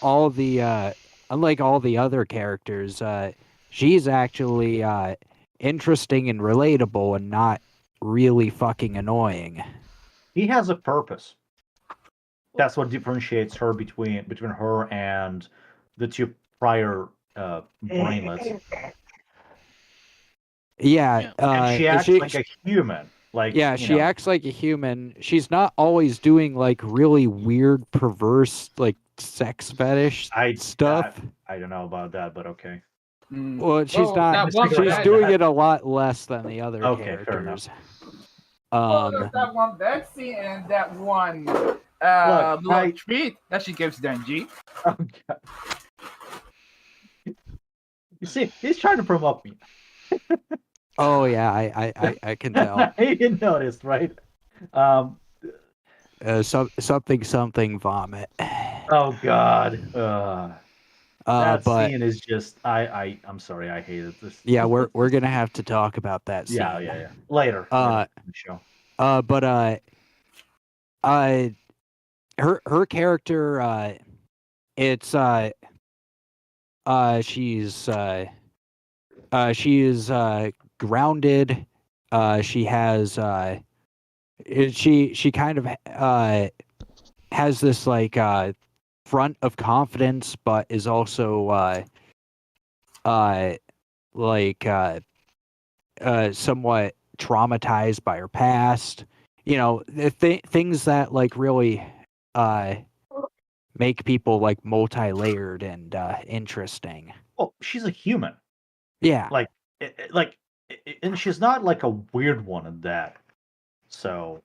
all the other characters, she's actually interesting and relatable, and not really fucking annoying. He has a purpose. That's what differentiates her between her and the two prior brainlets. Yeah, And she acts like a human. Like, yeah, she acts like a human. She's not always doing like really weird, perverse, like sex fetish stuff. I don't know about that, but okay. Well, she's not. She's doing it a lot less than the other characters. Fair enough. There's that one bed scene and that one little treat that she gives Denji. Oh, God. You see, he's trying to promote me. Oh yeah, I can tell. You noticed, right? Something vomit. Oh God. That but scene is just I'm sorry, I hated this. Yeah, we're gonna have to talk about that scene. Yeah. Later. In the show. Her character, it's she's grounded. She has she kind of has this like front of confidence, but is also somewhat traumatized by her past. You know, things that like really make people like multi-layered and interesting. Well, she's a human. Yeah. And she's not like a weird one at that. So.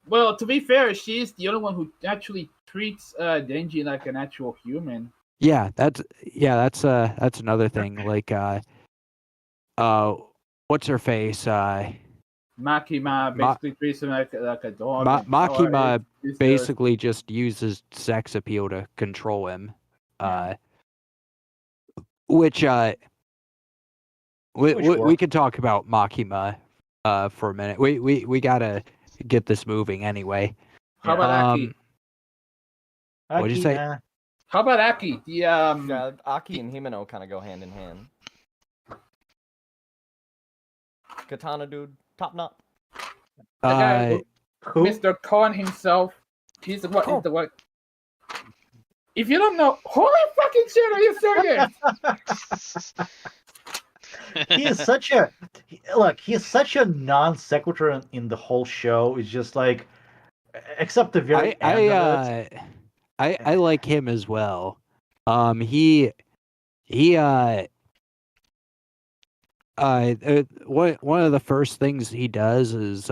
Well, to be fair, she's the only one who actually treats Denji like an actual human. Yeah, that's another thing. Like, what's her face? Makima basically treats him like a dog. Makima basically just uses sex appeal to control him. Which we can talk about Makima for a minute. We gotta get this moving anyway. How about Aki? What'd you say? How about Aki? Aki and Himeno kind of go hand in hand. Katana dude, top knot. The guy, Mr. Khan himself. He's the what? The what? If you don't know, holy fucking shit, are you serious? He's such a non sequitur in the whole show. It's just like, except the very end of it. I like him as well. He one of the first things he does is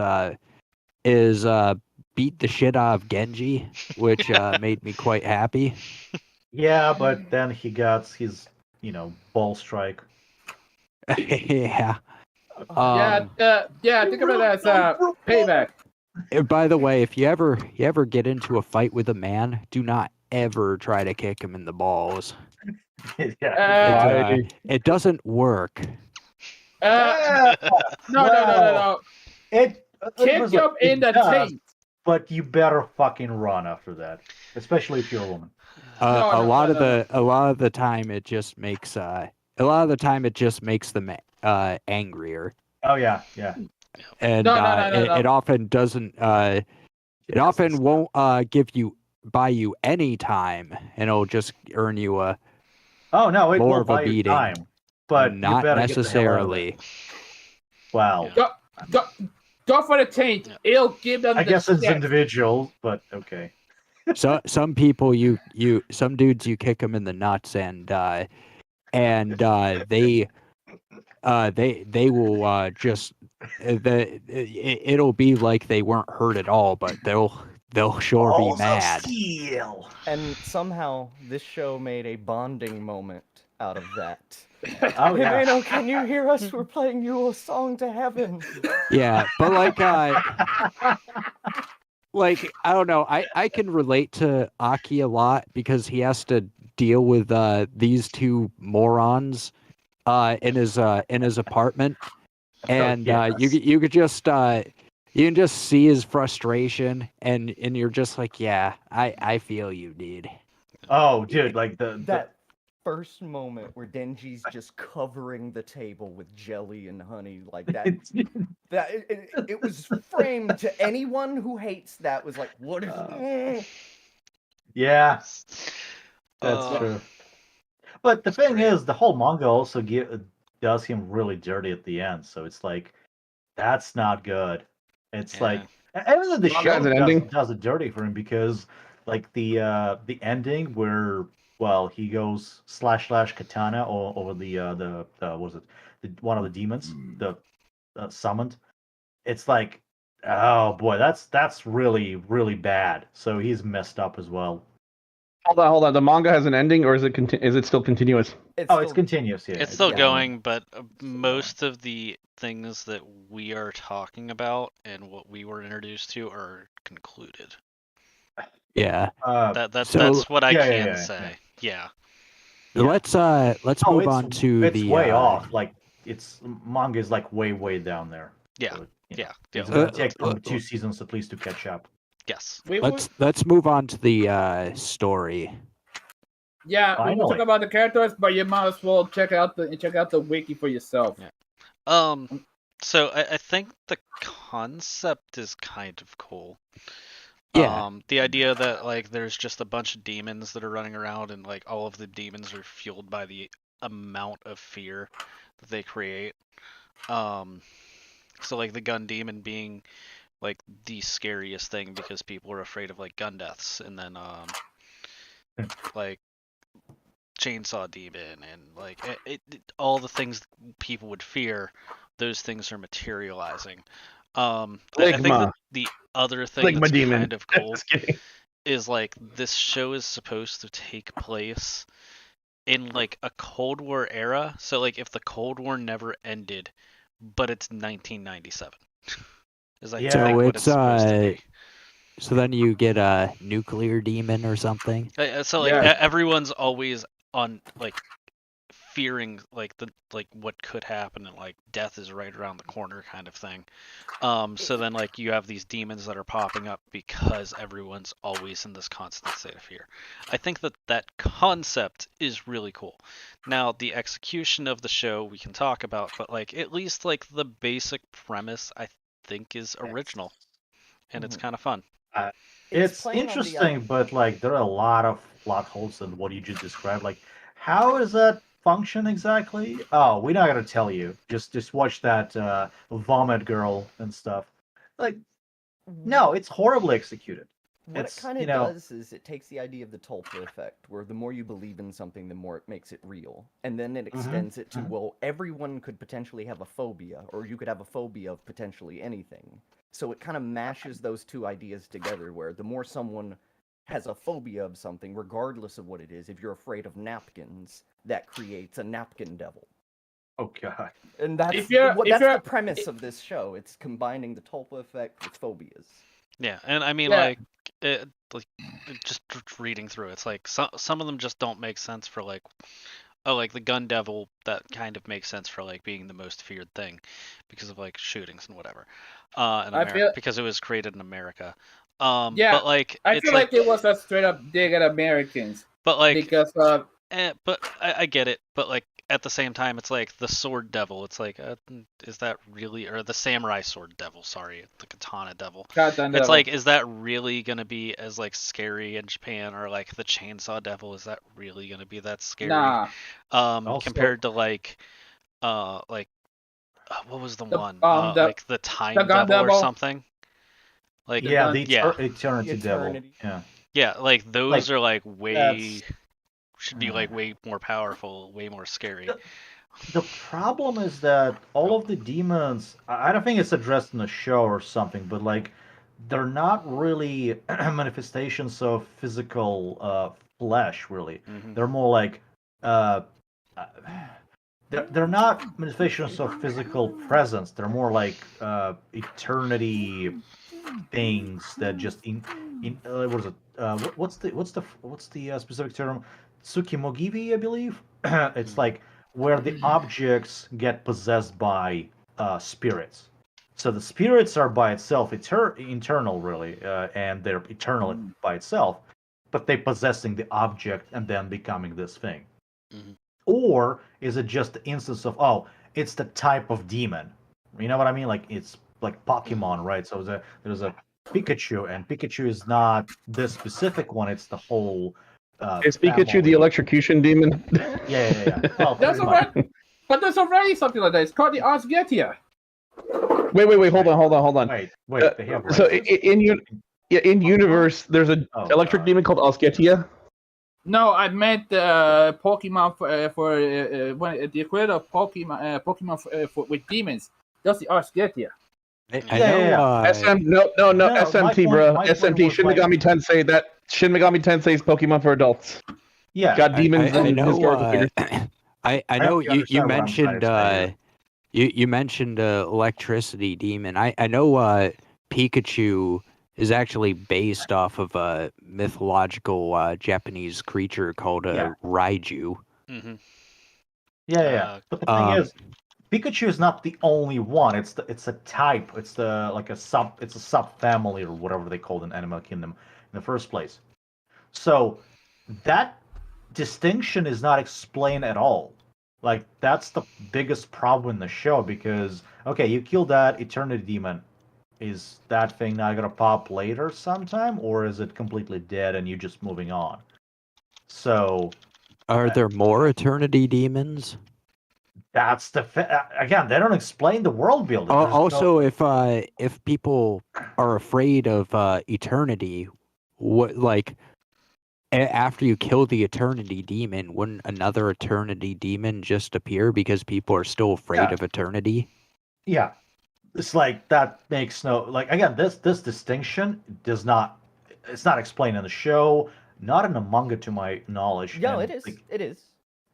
beat the shit out of Genji, which made me quite happy. Yeah, but then he got his ball strike. Yeah. Think of it as payback. By the way, if you ever get into a fight with a man, do not ever try to kick him in the balls. It doesn't work. No. Kick him in the teeth. But you better fucking run after that, especially if you're a woman. A lot of the time it just makes them angrier. Oh yeah. And it often doesn't. It often won't buy you any time, and it'll just earn you a more of a beating. Time, but not necessarily. Wow. Go for the taint. It'll give them. I guess it's individual, but okay. So some people some dudes you kick them in the nuts and they will just it'll be like they weren't hurt at all, but they'll sure be mad. Steel. And somehow this show made a bonding moment out of that. Oh yeah. Himeno, can you hear us? We're playing you a song to heaven. Yeah, but like I don't know, I can relate to Aki a lot because he has to deal with these two morons in his apartment, and you could just you can just see his frustration, and you're just like, yeah, I feel you, dude. Oh, dude, like first moment where Denji's just covering the table with jelly and honey like that. It was framed to anyone who hates that was like, what is? Yeah, that's Uh, true. But the It's thing great. is, the whole manga also does him really dirty at the end. So it's like, that's not good. It's Yeah. like, even though the Manga has show an ending? does it dirty for him, because like the ending where, well, he goes slash katana over the what was it, one of the demons, the summoned. It's like, oh boy, that's really really bad. So he's messed up as well. Hold on. The manga has an ending, or is it still continuous? It's Oh, it's still, continuous. Yeah, It's still yeah. going, but going. most of the things that we are talking about and what we were introduced to are concluded. Yeah. That's So- what I Yeah, can yeah. say. Yeah. Yeah. Let's Oh, move on to it's the way off. Like, it's manga is like way down there. Yeah. So, Yeah. It's Yeah. gonna take them 2 seasons at least to catch up. Yes. let's move on to the story. Yeah, we will Finally. talk about the characters, but you might as well check out the wiki for yourself. Yeah. So I think the concept is kind of cool. Yeah. The idea that like there's just a bunch of demons that are running around and like all of the demons are fueled by the amount of fear that they create. So like the gun demon being like the scariest thing because people are afraid of like gun deaths, and then like chainsaw demon and like all the things people would fear, those things are materializing. I think Ligma. that the other thing Ligma that's demon. kind of cool Just kidding. is like this show is supposed to take place in like a Cold War era. So like if the Cold War never ended, but it's 1997. Is I Yeah. think So what it's, it's supposed to be. So then you get a nuclear demon or something. So like Yeah. everyone's always on like fearing like what could happen, and like death is right around the corner kind of thing. So then like you have these demons that are popping up because everyone's always in this constant state of fear. I think that concept is really cool. Now the execution of the show we can talk about, but like at least like the basic premise I think is original, and it's kind of fun. It's playing on the interesting, but like there are a lot of plot holes in what you just described. Like, how does that function exactly? Oh, we're not gonna tell you. Just watch that vomit girl and stuff. Like, no, it's horribly executed. What it It's, kind of you know- does is it takes the idea of the tulpa effect, where the more you believe in something, the more it makes it real. And then it extends it to, well, everyone could potentially have a phobia, or you could have a phobia of potentially anything. So it kind of mashes those two ideas together, where the more someone has a phobia of something, regardless of what it is, if you're afraid of napkins, that creates a napkin devil. Oh god. And that's, If you're- that's if you're- the premise of this show. It's combining the tulpa effect with phobias. Yeah, and I mean Yeah. like just reading through it's like some of them just don't make sense for like, oh, like the gun devil, that kind of makes sense for like being the most feared thing because of like shootings and whatever in I America, feel- because it was created in America. Yeah, But like I it's feel like it was a straight up dig at Americans but like because but I get it, but like at the same time it's like the sword devil, it's like is that really, or the samurai sword devil, sorry, the katana devil. goddamn It's devil. like, is that really gonna be as like scary in Japan, or like the chainsaw devil? Is that really gonna be that scary? Nah. Also- Compared to like, what was the one? the- Like the time the gun devil or devil. something. Like Yeah, gun- the yeah. eternity devil. Eternity. Yeah. yeah, like those Like, are like way that's- should be like way more powerful, way more scary. The problem is that all of the demons, I don't think it's addressed in the show or something, but like they're not really manifestations of physical flesh, really. Mhm. They're more like they're not manifestations of physical presence. They're more like eternity things that just in what is it? What's the specific term? Tsukimogibi, I believe. It's like where the objects get possessed by spirits. So the spirits are by itself internal, really, and they're eternal by itself, but they possessing the object and then becoming this thing. Mhm. Or is it just the instance of, oh, it's the type of demon? You know what I mean? Like it's like Pokemon, right? So there's a Pikachu, and Pikachu is not this specific one. It's the whole Is Pikachu the family. electrocution demon? Yeah. Well, There's pretty much. already, but there's already something like that. It's called the Osgetia. Wait. Hold on. Wait. They have So races? in universe, there's an Oh, electric God. demon called Osgetia. No, I meant Pokemon for when the creator of Pokemon with demons. That's the Osgetia. I Yeah, know. yeah. SM no No, SMT, my bro. point SMT was Shin like, Megami Tensei. That Shin Megami Tensei is Pokemon for adults. yeah. Got demons I and know. historical figures. I I know hope you you understand what I'm trying mentioned to say here. you mentioned electricity demon. I know Pikachu is actually based off of a mythological Japanese creature called Yeah. Raiju. Mhm. Yeah. But the thing Um, is, Pikachu is not the only one. It's a type. It's a subfamily or whatever they call it in Animal Kingdom in the first place. So that distinction is not explained at all. Like that's the biggest problem in the show because okay, you kill that Eternity Demon. Is that thing not gonna pop later sometime, or is it completely dead and you just moving on? So are there more Eternity demons? that's again, they don't explain the world building. There's Also, if people are afraid of Eternity, what like after you kill the Eternity demon, wouldn't another Eternity demon just appear because people are still afraid Yeah. of Eternity? Yeah, it's like that makes no like again this distinction does not it's not explained in the show, not in the manga to my knowledge. No, and, it is. like, It is.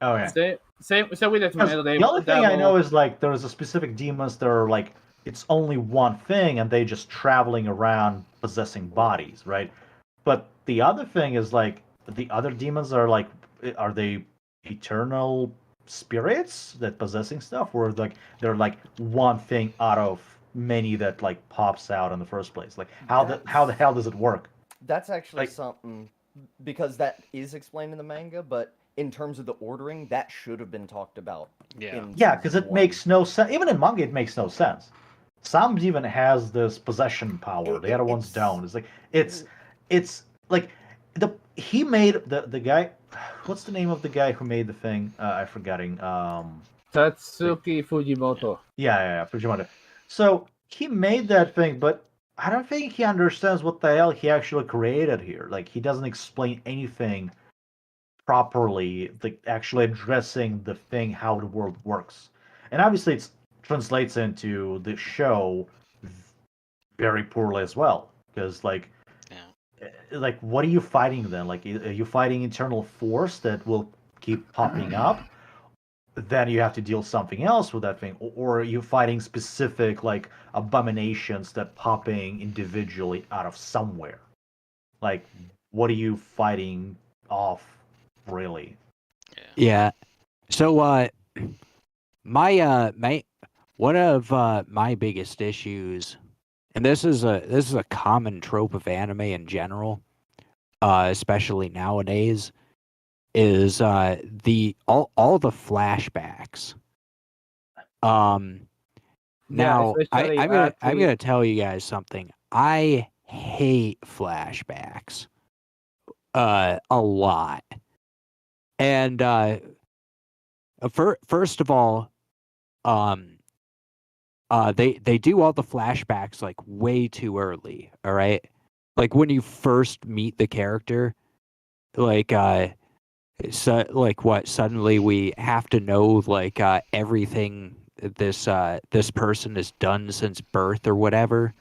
oh yeah. Same with the Because tomato. the other thing I know is like there's a specific demons that are like it's only one thing and they just traveling around possessing bodies, right? But the other thing is like the other demons are they eternal spirits that possessing stuff, or like they're like one thing out of many that like pops out in the first place? Like how the hell does it work? That's actually Like- something because that is explained in the manga, but in terms of the ordering, that should have been talked about. Yeah. in Yeah, because season it one. makes no sense. Even in manga, it makes no sense. Some even has this possession power. The other ones don't. It's like it's like he made the guy. What's the name of the guy who made the thing? I'm forgetting. Tatsuki Fujimoto. Yeah, Fujimoto. So he made that thing, but I don't think he understands what the hell he actually created here. Like he doesn't explain anything properly, like actually addressing the thing, how the world works. And obviously it translates into the show very poorly as well. Because like what are you fighting then? Like are you fighting internal force that will keep popping up? Then you have to deal something else with that thing, or are you fighting specific like abominations that popping individually out of somewhere? Like what are you fighting off really? Yeah. So my one of my biggest issues, and this is a common trope of anime in general, especially nowadays, is the all the flashbacks. Now especially I'm gonna tell you guys something. I hate flashbacks a lot. And first of all, they do all the flashbacks like way too early. All right, like when you first meet the character, like so like what? Suddenly we have to know like everything this person has done since birth or whatever.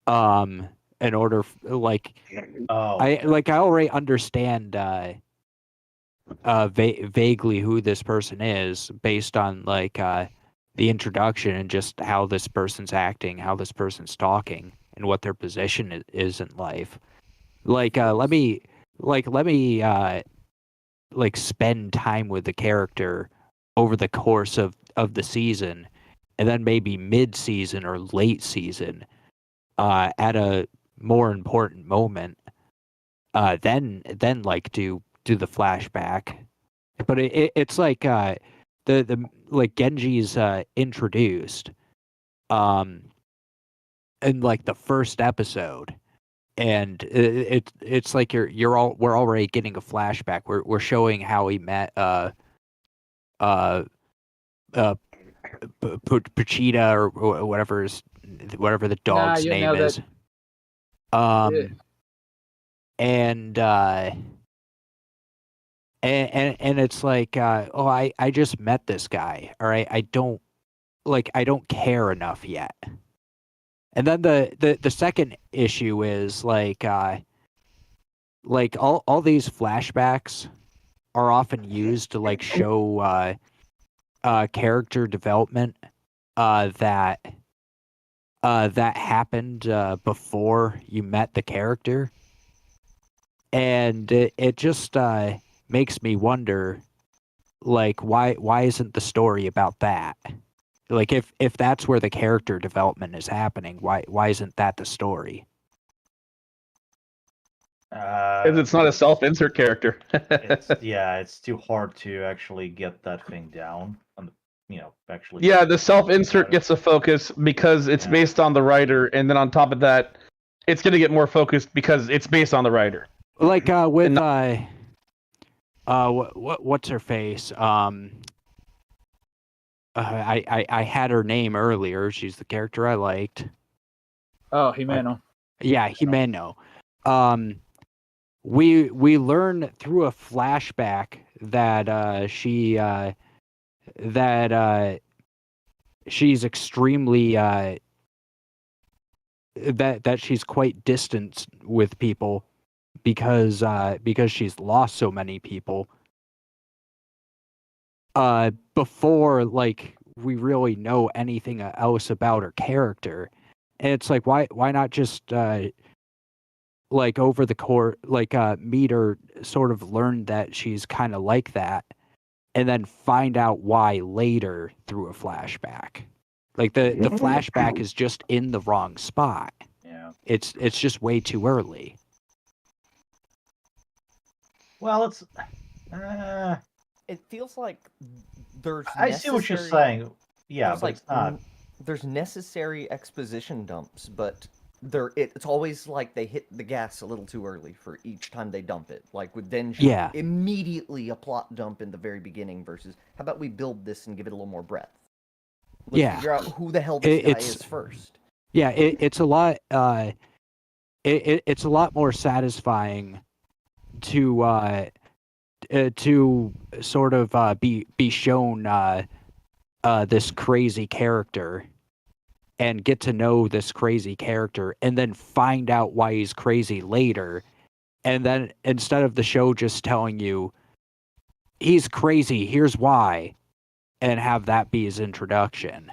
In order like I already understand vaguely who this person is based on like the introduction and just how this person's acting, how this person's talking, and what their position is in life. Like let me like spend time with the character over the course of the season, and then maybe mid season or late season at a more important moment then like do the flashback. but it's like the like Genji's introduced in like the first episode, and it's like we're already getting a flashback. We're showing how he met uh Pachita or whatever the dog's you name nailed is. it. And and it's like oh, I just met this guy, all right, I don't care enough yet. And then the second issue is like all these flashbacks are often used to like show character development that happened before you met the character, and it just makes me wonder, like, why isn't the story about that? Like, if that's where the character development is happening, why isn't that the story? Because it's not a self-insert character. It's too hard to actually get that thing down. Actually. Yeah, the self-insert gets a focus because it's based on the writer, and then on top of that, it's going to get more focused because it's based on the writer. Like with what's her face? I had her name earlier. She's the character I liked. Oh, Himeno. Yeah, Himeno. We learn through a flashback that she's extremely that she's quite distant with people because she's lost so many people before like we really know anything else about her character. And it's like why not just like over the course, like meet her, sort of learn that she's kind of like that, and then find out why later through a flashback. Like the flashback is just in the wrong spot. Yeah. It's just way too early. Well, it's. It feels like there's. I see what you're saying. Yeah, but it's not. There's necessary exposition dumps, but it's always like they hit the gas a little too early for each time they dump it. Like with Denji, immediately a plot dump in the very beginning versus how about we build this and give it a little more breadth. Let's figure out who the hell this guy is first. Yeah, it's a lot. It's a lot more satisfying to sort of be shown this crazy character and get to know this crazy character and then find out why he's crazy later, and then instead of the show just telling you he's crazy, here's why, and have that be his introduction.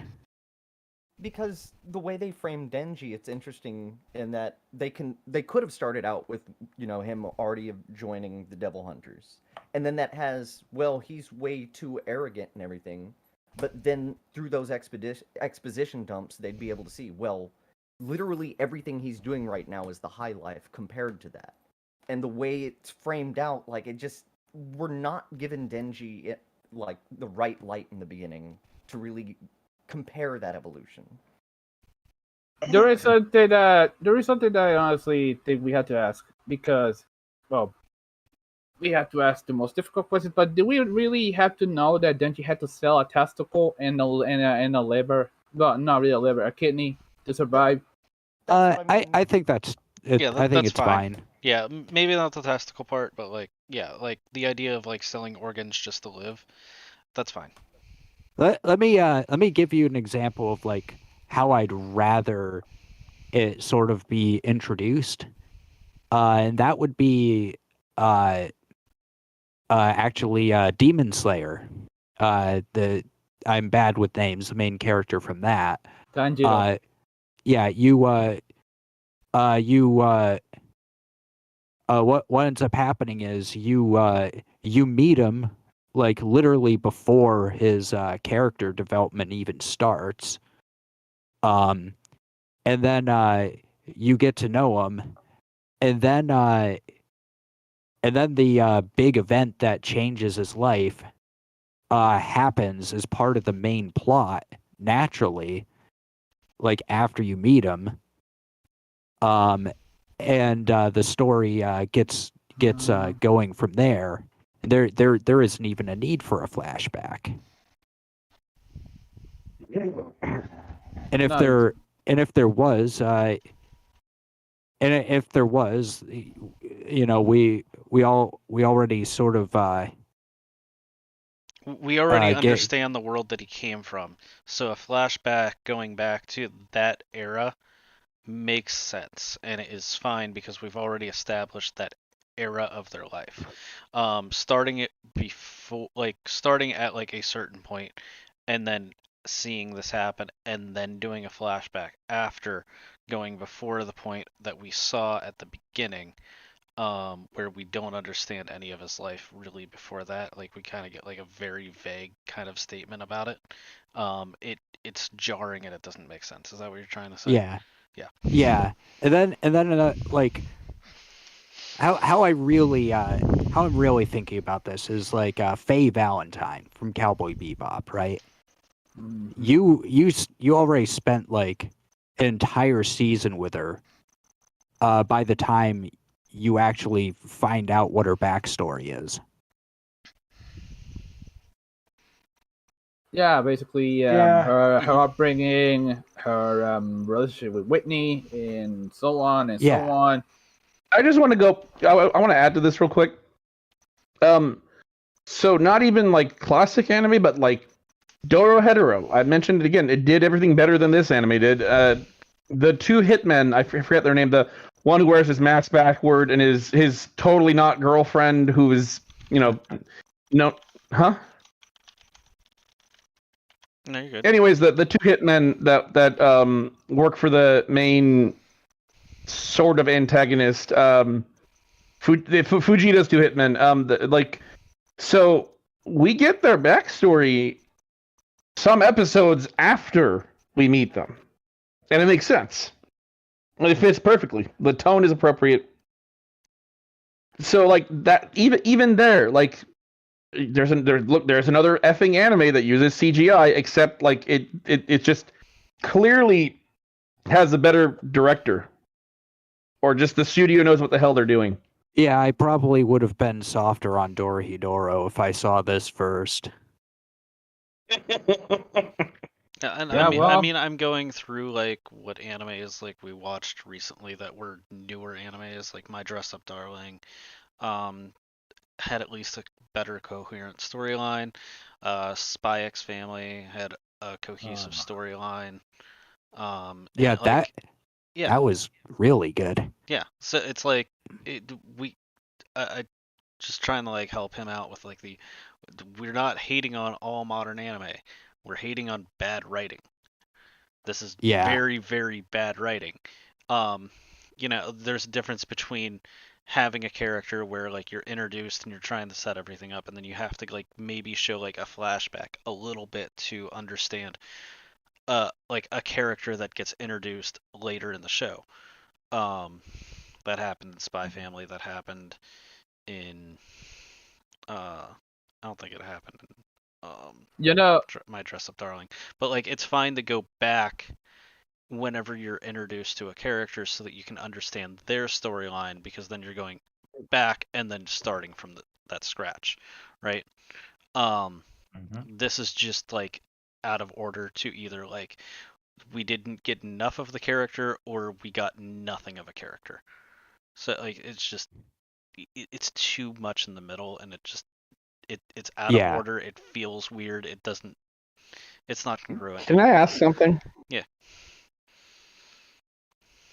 Because the way they frame Denji, it's interesting in that they could have started out with, him already joining the Devil Hunters. And then that has, well, he's way too arrogant and everything. But then through those exposition dumps, they'd be able to see, well, literally everything he's doing right now is the high life compared to that. And the way it's framed out, like, we're not giving Denji, like, the right light in the beginning to really compare that evolution. There is something that I honestly think we have to ask, because, well, we have to ask the most difficult question. But do we really have to know that Denji had to sell a testicle and a liver? Well, not really a liver, a kidney to survive. I think that's it. Yeah, I think it's fine. Yeah, maybe not the testicle part, but like the idea of like selling organs just to live, that's fine. Let me give you an example of like how I'd rather it sort of be introduced, and that would be actually Demon Slayer. I'm bad with names. The main character from that. Tanjiro. What ends up happening is you meet him like literally before his character development even starts, and then you get to know him, and then And then the big event that changes his life happens as part of the main plot naturally, like after you meet him. And the story gets going from there. There isn't even a need for a flashback. And if Nice. there was, you know, we already sort of We already get- understand the world that he came from, so a flashback going back to that era makes sense, and it is fine because we've already established that era of their life. Starting it before, like starting at like a certain point, and then seeing this happen, and then doing a flashback after going before the point that we saw at the beginning, where we don't understand any of his life really before that. Like we kind of get like a very vague kind of statement about it. It's jarring and it doesn't make sense. Is that what you're trying to say? yeah. Yeah. Yeah. And then like how I'm really thinking about this is like Faye Valentine from Cowboy Bebop, right? Mhm. You already spent like an entire season with her. By the time you actually find out what her backstory is. Yeah, basically, Yeah. her upbringing, her relationship with Whitney, and so on and Yeah. so on. I just want to go. I want to add to this real quick. So not even like classic anime, but like Doro Hetero. I mentioned it again. It did everything better than this anime did. The two hitmen, I forget their name. The one who wears his mask backward and his totally not girlfriend, who is no, huh? No, you're good. Anyways, the two hitmen that work for the main sort of antagonist, Fujita's two hitmen, so we get their backstory some episodes after we meet them, and it makes sense. It fits perfectly. The tone is appropriate. So like that, even there, like there's another effing anime that uses CGI, except like it just clearly has a better director, or just the studio knows what the hell they're doing. Yeah, I probably would have been softer on Dorohedoro if I saw this first. Yeah, and Yeah, I well- mean, I'm going through like what animes like we watched recently that were newer animes, like My Dress Up Darling, had at least a better coherent storyline. Spy X Family had a cohesive storyline. Yeah, and, like, yeah, that was really good. yeah. So it's like I just trying to like help him out with like we're not hating on all modern anime. We're hating on bad writing. This is Yeah. very, very bad writing. There's a difference between having a character where like you're introduced and you're trying to set everything up, and then you have to like maybe show like a flashback a little bit to understand like a character that gets introduced later in the show. That happened in Spy Family. That happened in I don't think it happened in My Dress Up Darling. But like it's fine to go back whenever you're introduced to a character so that you can understand their storyline, because then you're going back and then starting from that scratch, right? This is just like out of order to either like we didn't get enough of the character or we got nothing of a character. So like it's too much in the middle, and it's out of order. It feels weird. It's not congruent. Can I ask something? Yeah.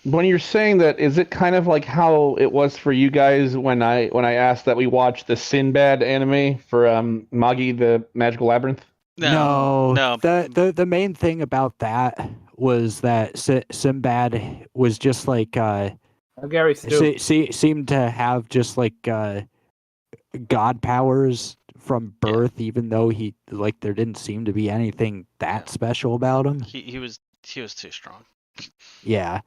When you're saying that, is it kind of like how it was for you guys when I asked that we watch the Sinbad anime for Magi the Magical Labyrinth? No. No. The main thing about that was that Sinbad was just like Gary Stu. seemed to have just like god powers from birth, even though he like there didn't seem to be anything that special about him. He was too strong. Yeah.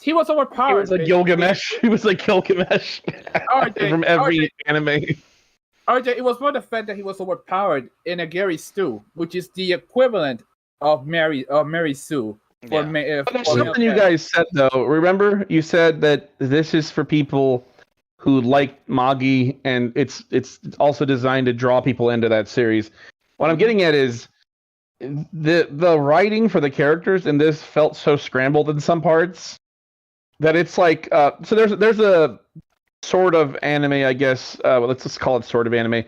he was overpowered. He was like Gilgamesh. He was like Gilgamesh from every anime. RJ, it was more the fact that he was overpowered in a Gary Stew, which is the equivalent of Mary Sue. Yeah. But there's something you guys said though. Remember, you said that this is for people who like Magi, and it's also designed to draw people into that series. What I'm getting at is the writing for the characters in this felt so scrambled in some parts that it's like so there's a sort of anime, I guess. Let's just call it sort of anime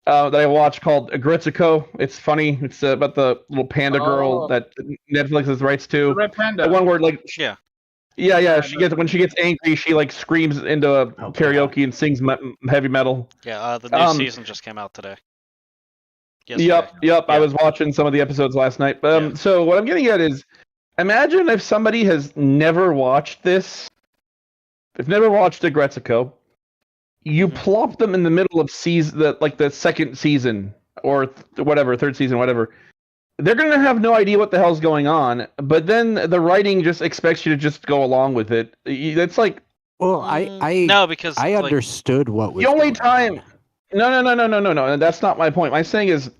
that I watched called Agritsuko. It's funny. It's about the little panda girl that Netflix has rights to. Red Panda. The one word like Yeah. Yeah. When she gets angry, she like screams into karaoke and sings heavy metal. Yeah. The new season just came out today. Yep. Yeah. I was watching some of the episodes last night. So what I'm getting at is, imagine if somebody has never watched this. They've never watched Agretsuko. You plop them in the middle of the second season or whatever, third season, whatever. They're gonna have no idea what the hell's going on. But then the writing just expects you to just go along with it. It's like, well, no, because I understood what was the only going time. on. No. That's not my point. My saying is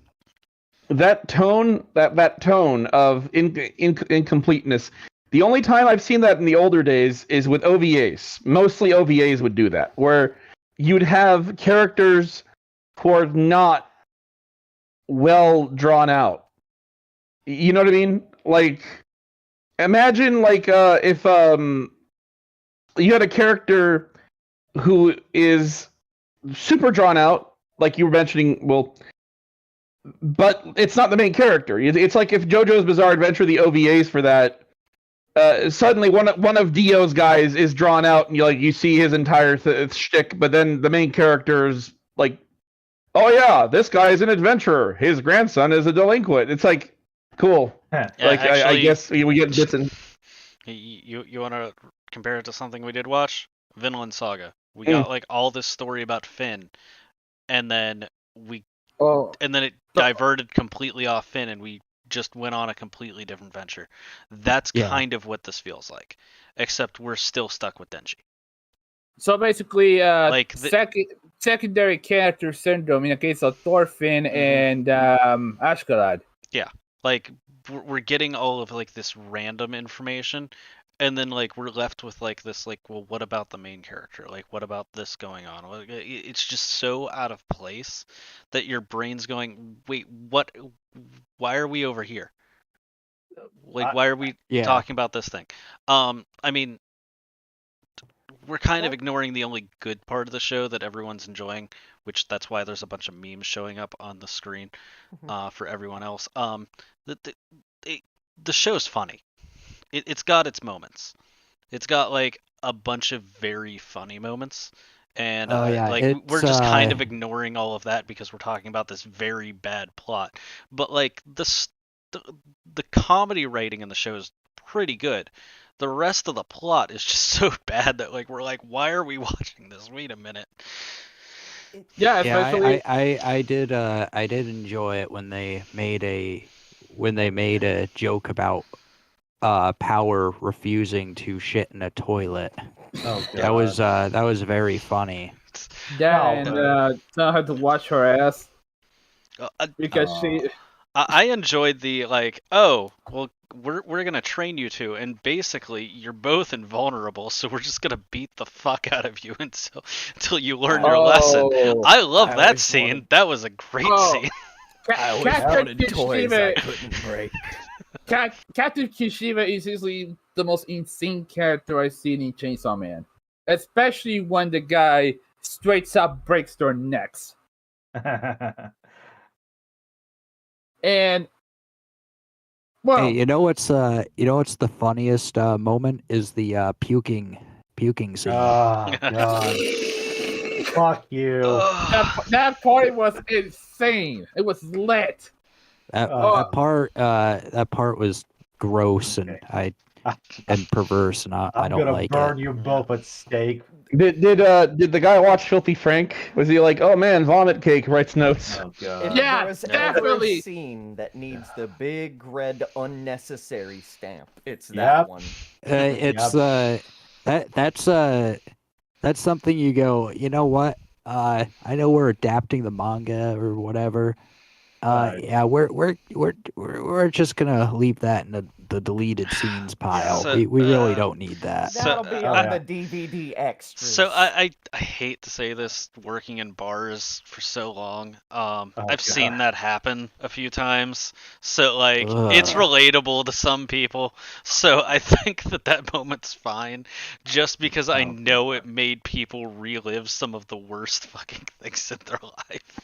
that tone, that tone of incompleteness. The only time I've seen that in the older days is with OVAs. Mostly OVAs would do that, where you'd have characters who are not well drawn out. You know what I mean? Like, imagine if you had a character who is super drawn out, like you were mentioning, but it's not the main character. It's like if JoJo's Bizarre Adventure, the OVAs for that, suddenly one of Dio's guys is drawn out, and you see his entire shtick, but then the main character's like, oh yeah, this guy is an adventurer. His grandson is a delinquent. It's like, cool. Yeah, actually, I guess we get bits in. You want to compare it to something we did watch? Vinland Saga. We got like all this story about Finn, and then it diverted completely off Finn, and we just went on a completely different venture. That's kind of what this feels like, except we're still stuck with Denji. So basically, secondary character syndrome in the case of Thorfinn and Ashgalad. Yeah, like we're getting all of like this random information, and then like we're left with like this well, what about the main character? Like, what about this going on? It's just so out of place that your brain's going, wait, what? Why are we over here? Like, why are we talking about this thing? I mean, we're kind of ignoring the only good part of the show that everyone's enjoying, which that's why there's a bunch of memes showing up on the screen for everyone else. The show's funny. It's got its moments. It's got like a bunch of very funny moments, and we're just kind of ignoring all of that because we're talking about this very bad plot. But like the comedy writing in the show is pretty good. The rest of the plot is just so bad that like we're like, why are we watching this? Wait a minute. I did enjoy it when they made a joke about Power refusing to shit in a toilet. Oh, God. That was very funny. Yeah, and I had to watch her ass because she. I enjoyed the like, oh well, we're gonna train you two, and basically you're both invulnerable, so we're just gonna beat the fuck out of you until you learn your lesson. I love that scene. That was a great scene. I always wanted toys I couldn't break. Captain Kishiba is easily the most insane character I've seen in Chainsaw Man, especially when the guy straight up breaks their necks. And hey, you know what's the funniest moment is the puking scene. Oh God! Fuck you. That party was insane. It was lit. That part was gross and perverse, and I don't like it. I'm gonna burn you both at stake. Did the guy watch Filthy Frank? Was he like, oh man, vomit cake, writes notes? Oh God. If Yeah, there's definitely. ever a scene that needs the big red unnecessary stamp, it's that one. That's something you go. You know what? I know we're adapting the manga or whatever. Right. Yeah, we're just gonna leave that in the deleted scenes pile. So, We really don't need that. That'll be Oh, on yeah. the DVD extras. So I hate to say this, working in bars for so long. I've God. seen that happen a few times. So like it's Ugh. relatable to some people. So I think that moment's fine, just because I Oh, know it made people relive some of the worst fucking things in their life.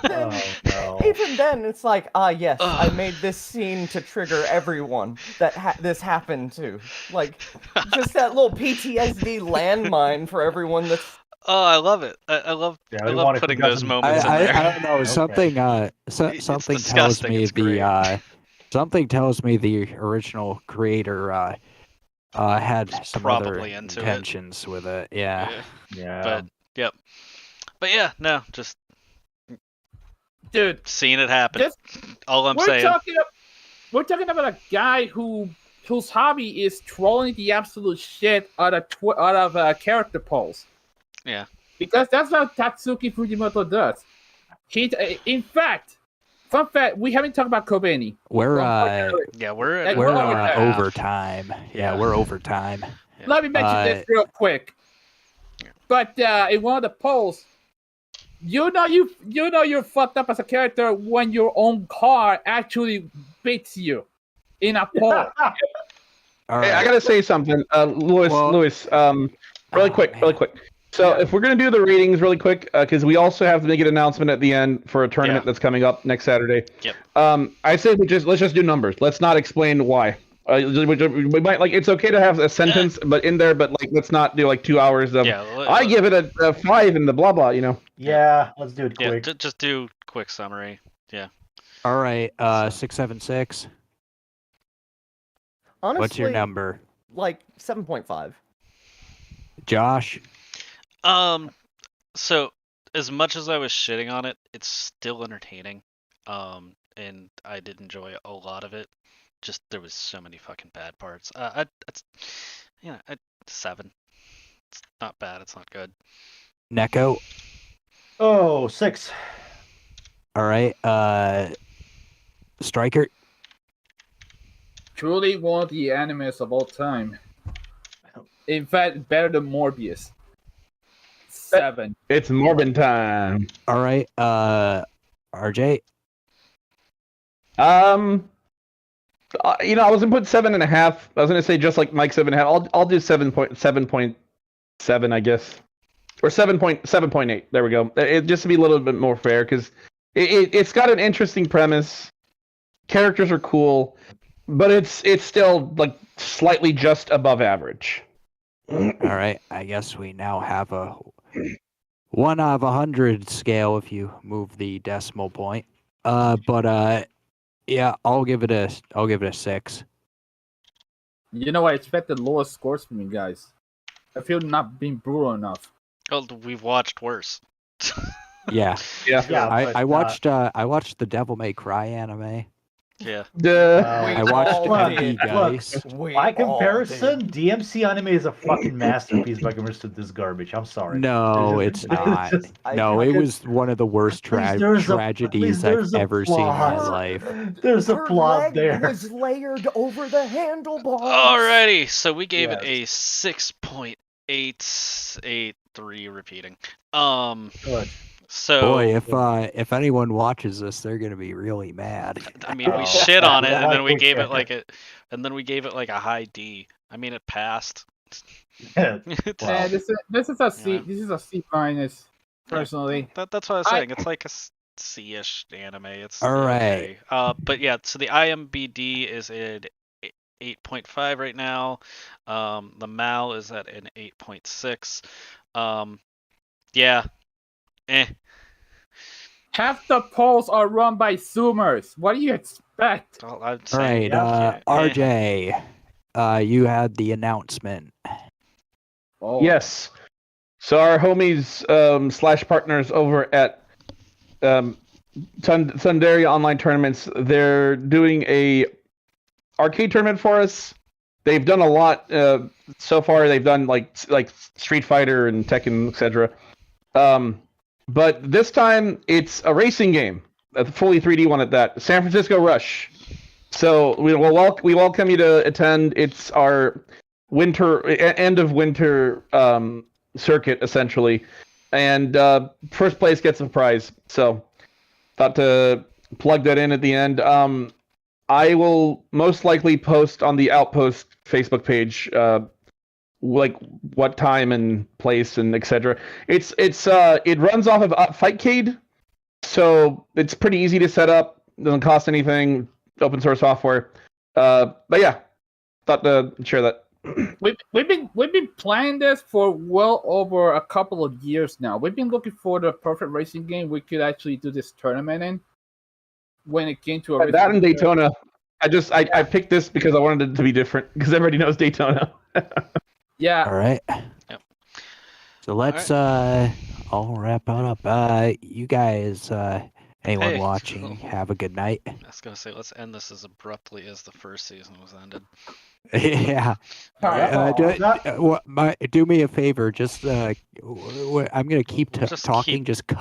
Oh no. Even then, it's like, yes, I Ugh. made this scene to trigger everyone that this happened to. Like, just that little PTSD landmine for everyone that's. Oh, I love it. I love Yeah, I we love want to putting forget those some- moments in there. I don't know. Okay. Something something tells disgusting, me it's great. something tells me the original creator had some other Probably into it. intentions with it. Yeah. Yeah. But yep. But yeah, no, just Dude, seeing it happen. this, All I'm we're saying. we're talking about a guy whose hobby is trolling the absolute shit out of character polls. Yeah. Because that's what Tatsuki Fujimoto does. In fact, fun fact, we haven't talked about Kobeni. We're Yeah, we're at And we're we're half. overtime. Yeah, Yeah. we're overtime. Yeah. Let me mention this real quick. But in one of the polls, you know you're fucked up as a character when your own car actually beats you in a poll. All Hey, I right. gotta say something, Louis. Well- Really Oh, quick. man. So Yeah. if we're gonna do the ratings really quick, because we also have to make an announcement at the end for a tournament Yeah. that's coming up next Saturday. Yep. I say let's just do numbers. Let's not explain why. We might like it's okay to have a sentence, but like let's not do like 2 hours of. Yeah. I give it a 5 and the blah blah. You know. Yeah, let's do it Yeah. quick. Just do quick summary. All right. 676. Honestly, What's your number, Like 7.5. Josh? So as much as I was shitting on it, it's still entertaining. And I did enjoy a lot of it. Just there was so many fucking bad parts. It's 7. It's not bad. It's not good. Neko. Oh, 6. All right. Striker. Truly one of the animes of all time. In fact, better than Morbius. 7. It's Morbin time. All right. RJ. I was gonna put 7.5. I was gonna say just like Mike 7.5. I'll do 7.7, I guess, or 7.8. There we go. It just to be a little bit more fair because it's got an interesting premise. Characters are cool, but it's still like slightly just above average. All right. I guess we now have a 1 out of 100 scale if you move the decimal point. Yeah, I'll give it a 6. You know, I expected lower scores from you guys. I feel not being brutal enough. Well, we've watched worse. Yeah. Yeah. Yeah, but, I watched the Devil May Cry anime. Yeah. I watched all MD did. guys. By comparison, DMC anime is a fucking masterpiece by comparison to this garbage. I'm sorry. No, It's it's just- not. just- No, it was one of the worst Please, there's a- tragedies please, there's I've a ever seen in my plot. life. There's a Her plot leg there. was layered over the handlebars. Alrighty, so we gave it Yes. a 6.883 repeating. Good. So Boy, if anyone watches this, they're gonna be really mad. I mean, we Oh. shit on it, and Yeah, then we I gave it think- like a high D. I mean, it passed. Yeah. It's- Wow. Yeah, this is a C. Yeah. This is a C minus, personally. That's what I was I- saying. It's like a C-ish anime. It's All right. okay. But yeah, so the IMBD is at 8.5 right now. The MAL is at an 8.6. Yeah. Half the polls are run by Zoomers. What do you expect? I'd All say, right, RJ, you had the announcement. Oh. Yes. So our homies / partners over at Sundaria Online Tournaments, they're doing a arcade tournament for us. they've done a lot so far. They've done like Street Fighter and Tekken, etc. But this time it's a racing game, a fully 3D one at that. San Francisco Rush. So we welcome you to attend. It's our end of winter circuit essentially, and first place gets a prize. So thought to plug that in at the end. I will most likely post on the Outpost Facebook page, like what time and place and etc. It runs off of Fightcade, so it's pretty easy to set up. Doesn't cost anything. Open source software. But yeah, thought to share that. We've been planning this for well over a couple of years now. We've been looking for the perfect racing game we could actually do this tournament in. When it came to that and Daytona, I picked this because I wanted it to be different because everybody knows Daytona. Yeah. All right. Yep. So let's all wrap it up. You guys, anyone Hey. watching, have a good night. I was gonna say, let's end this as abruptly as the first season was ended. Yeah. Do me a favor. Just I'm gonna keep Just talking. keep- Just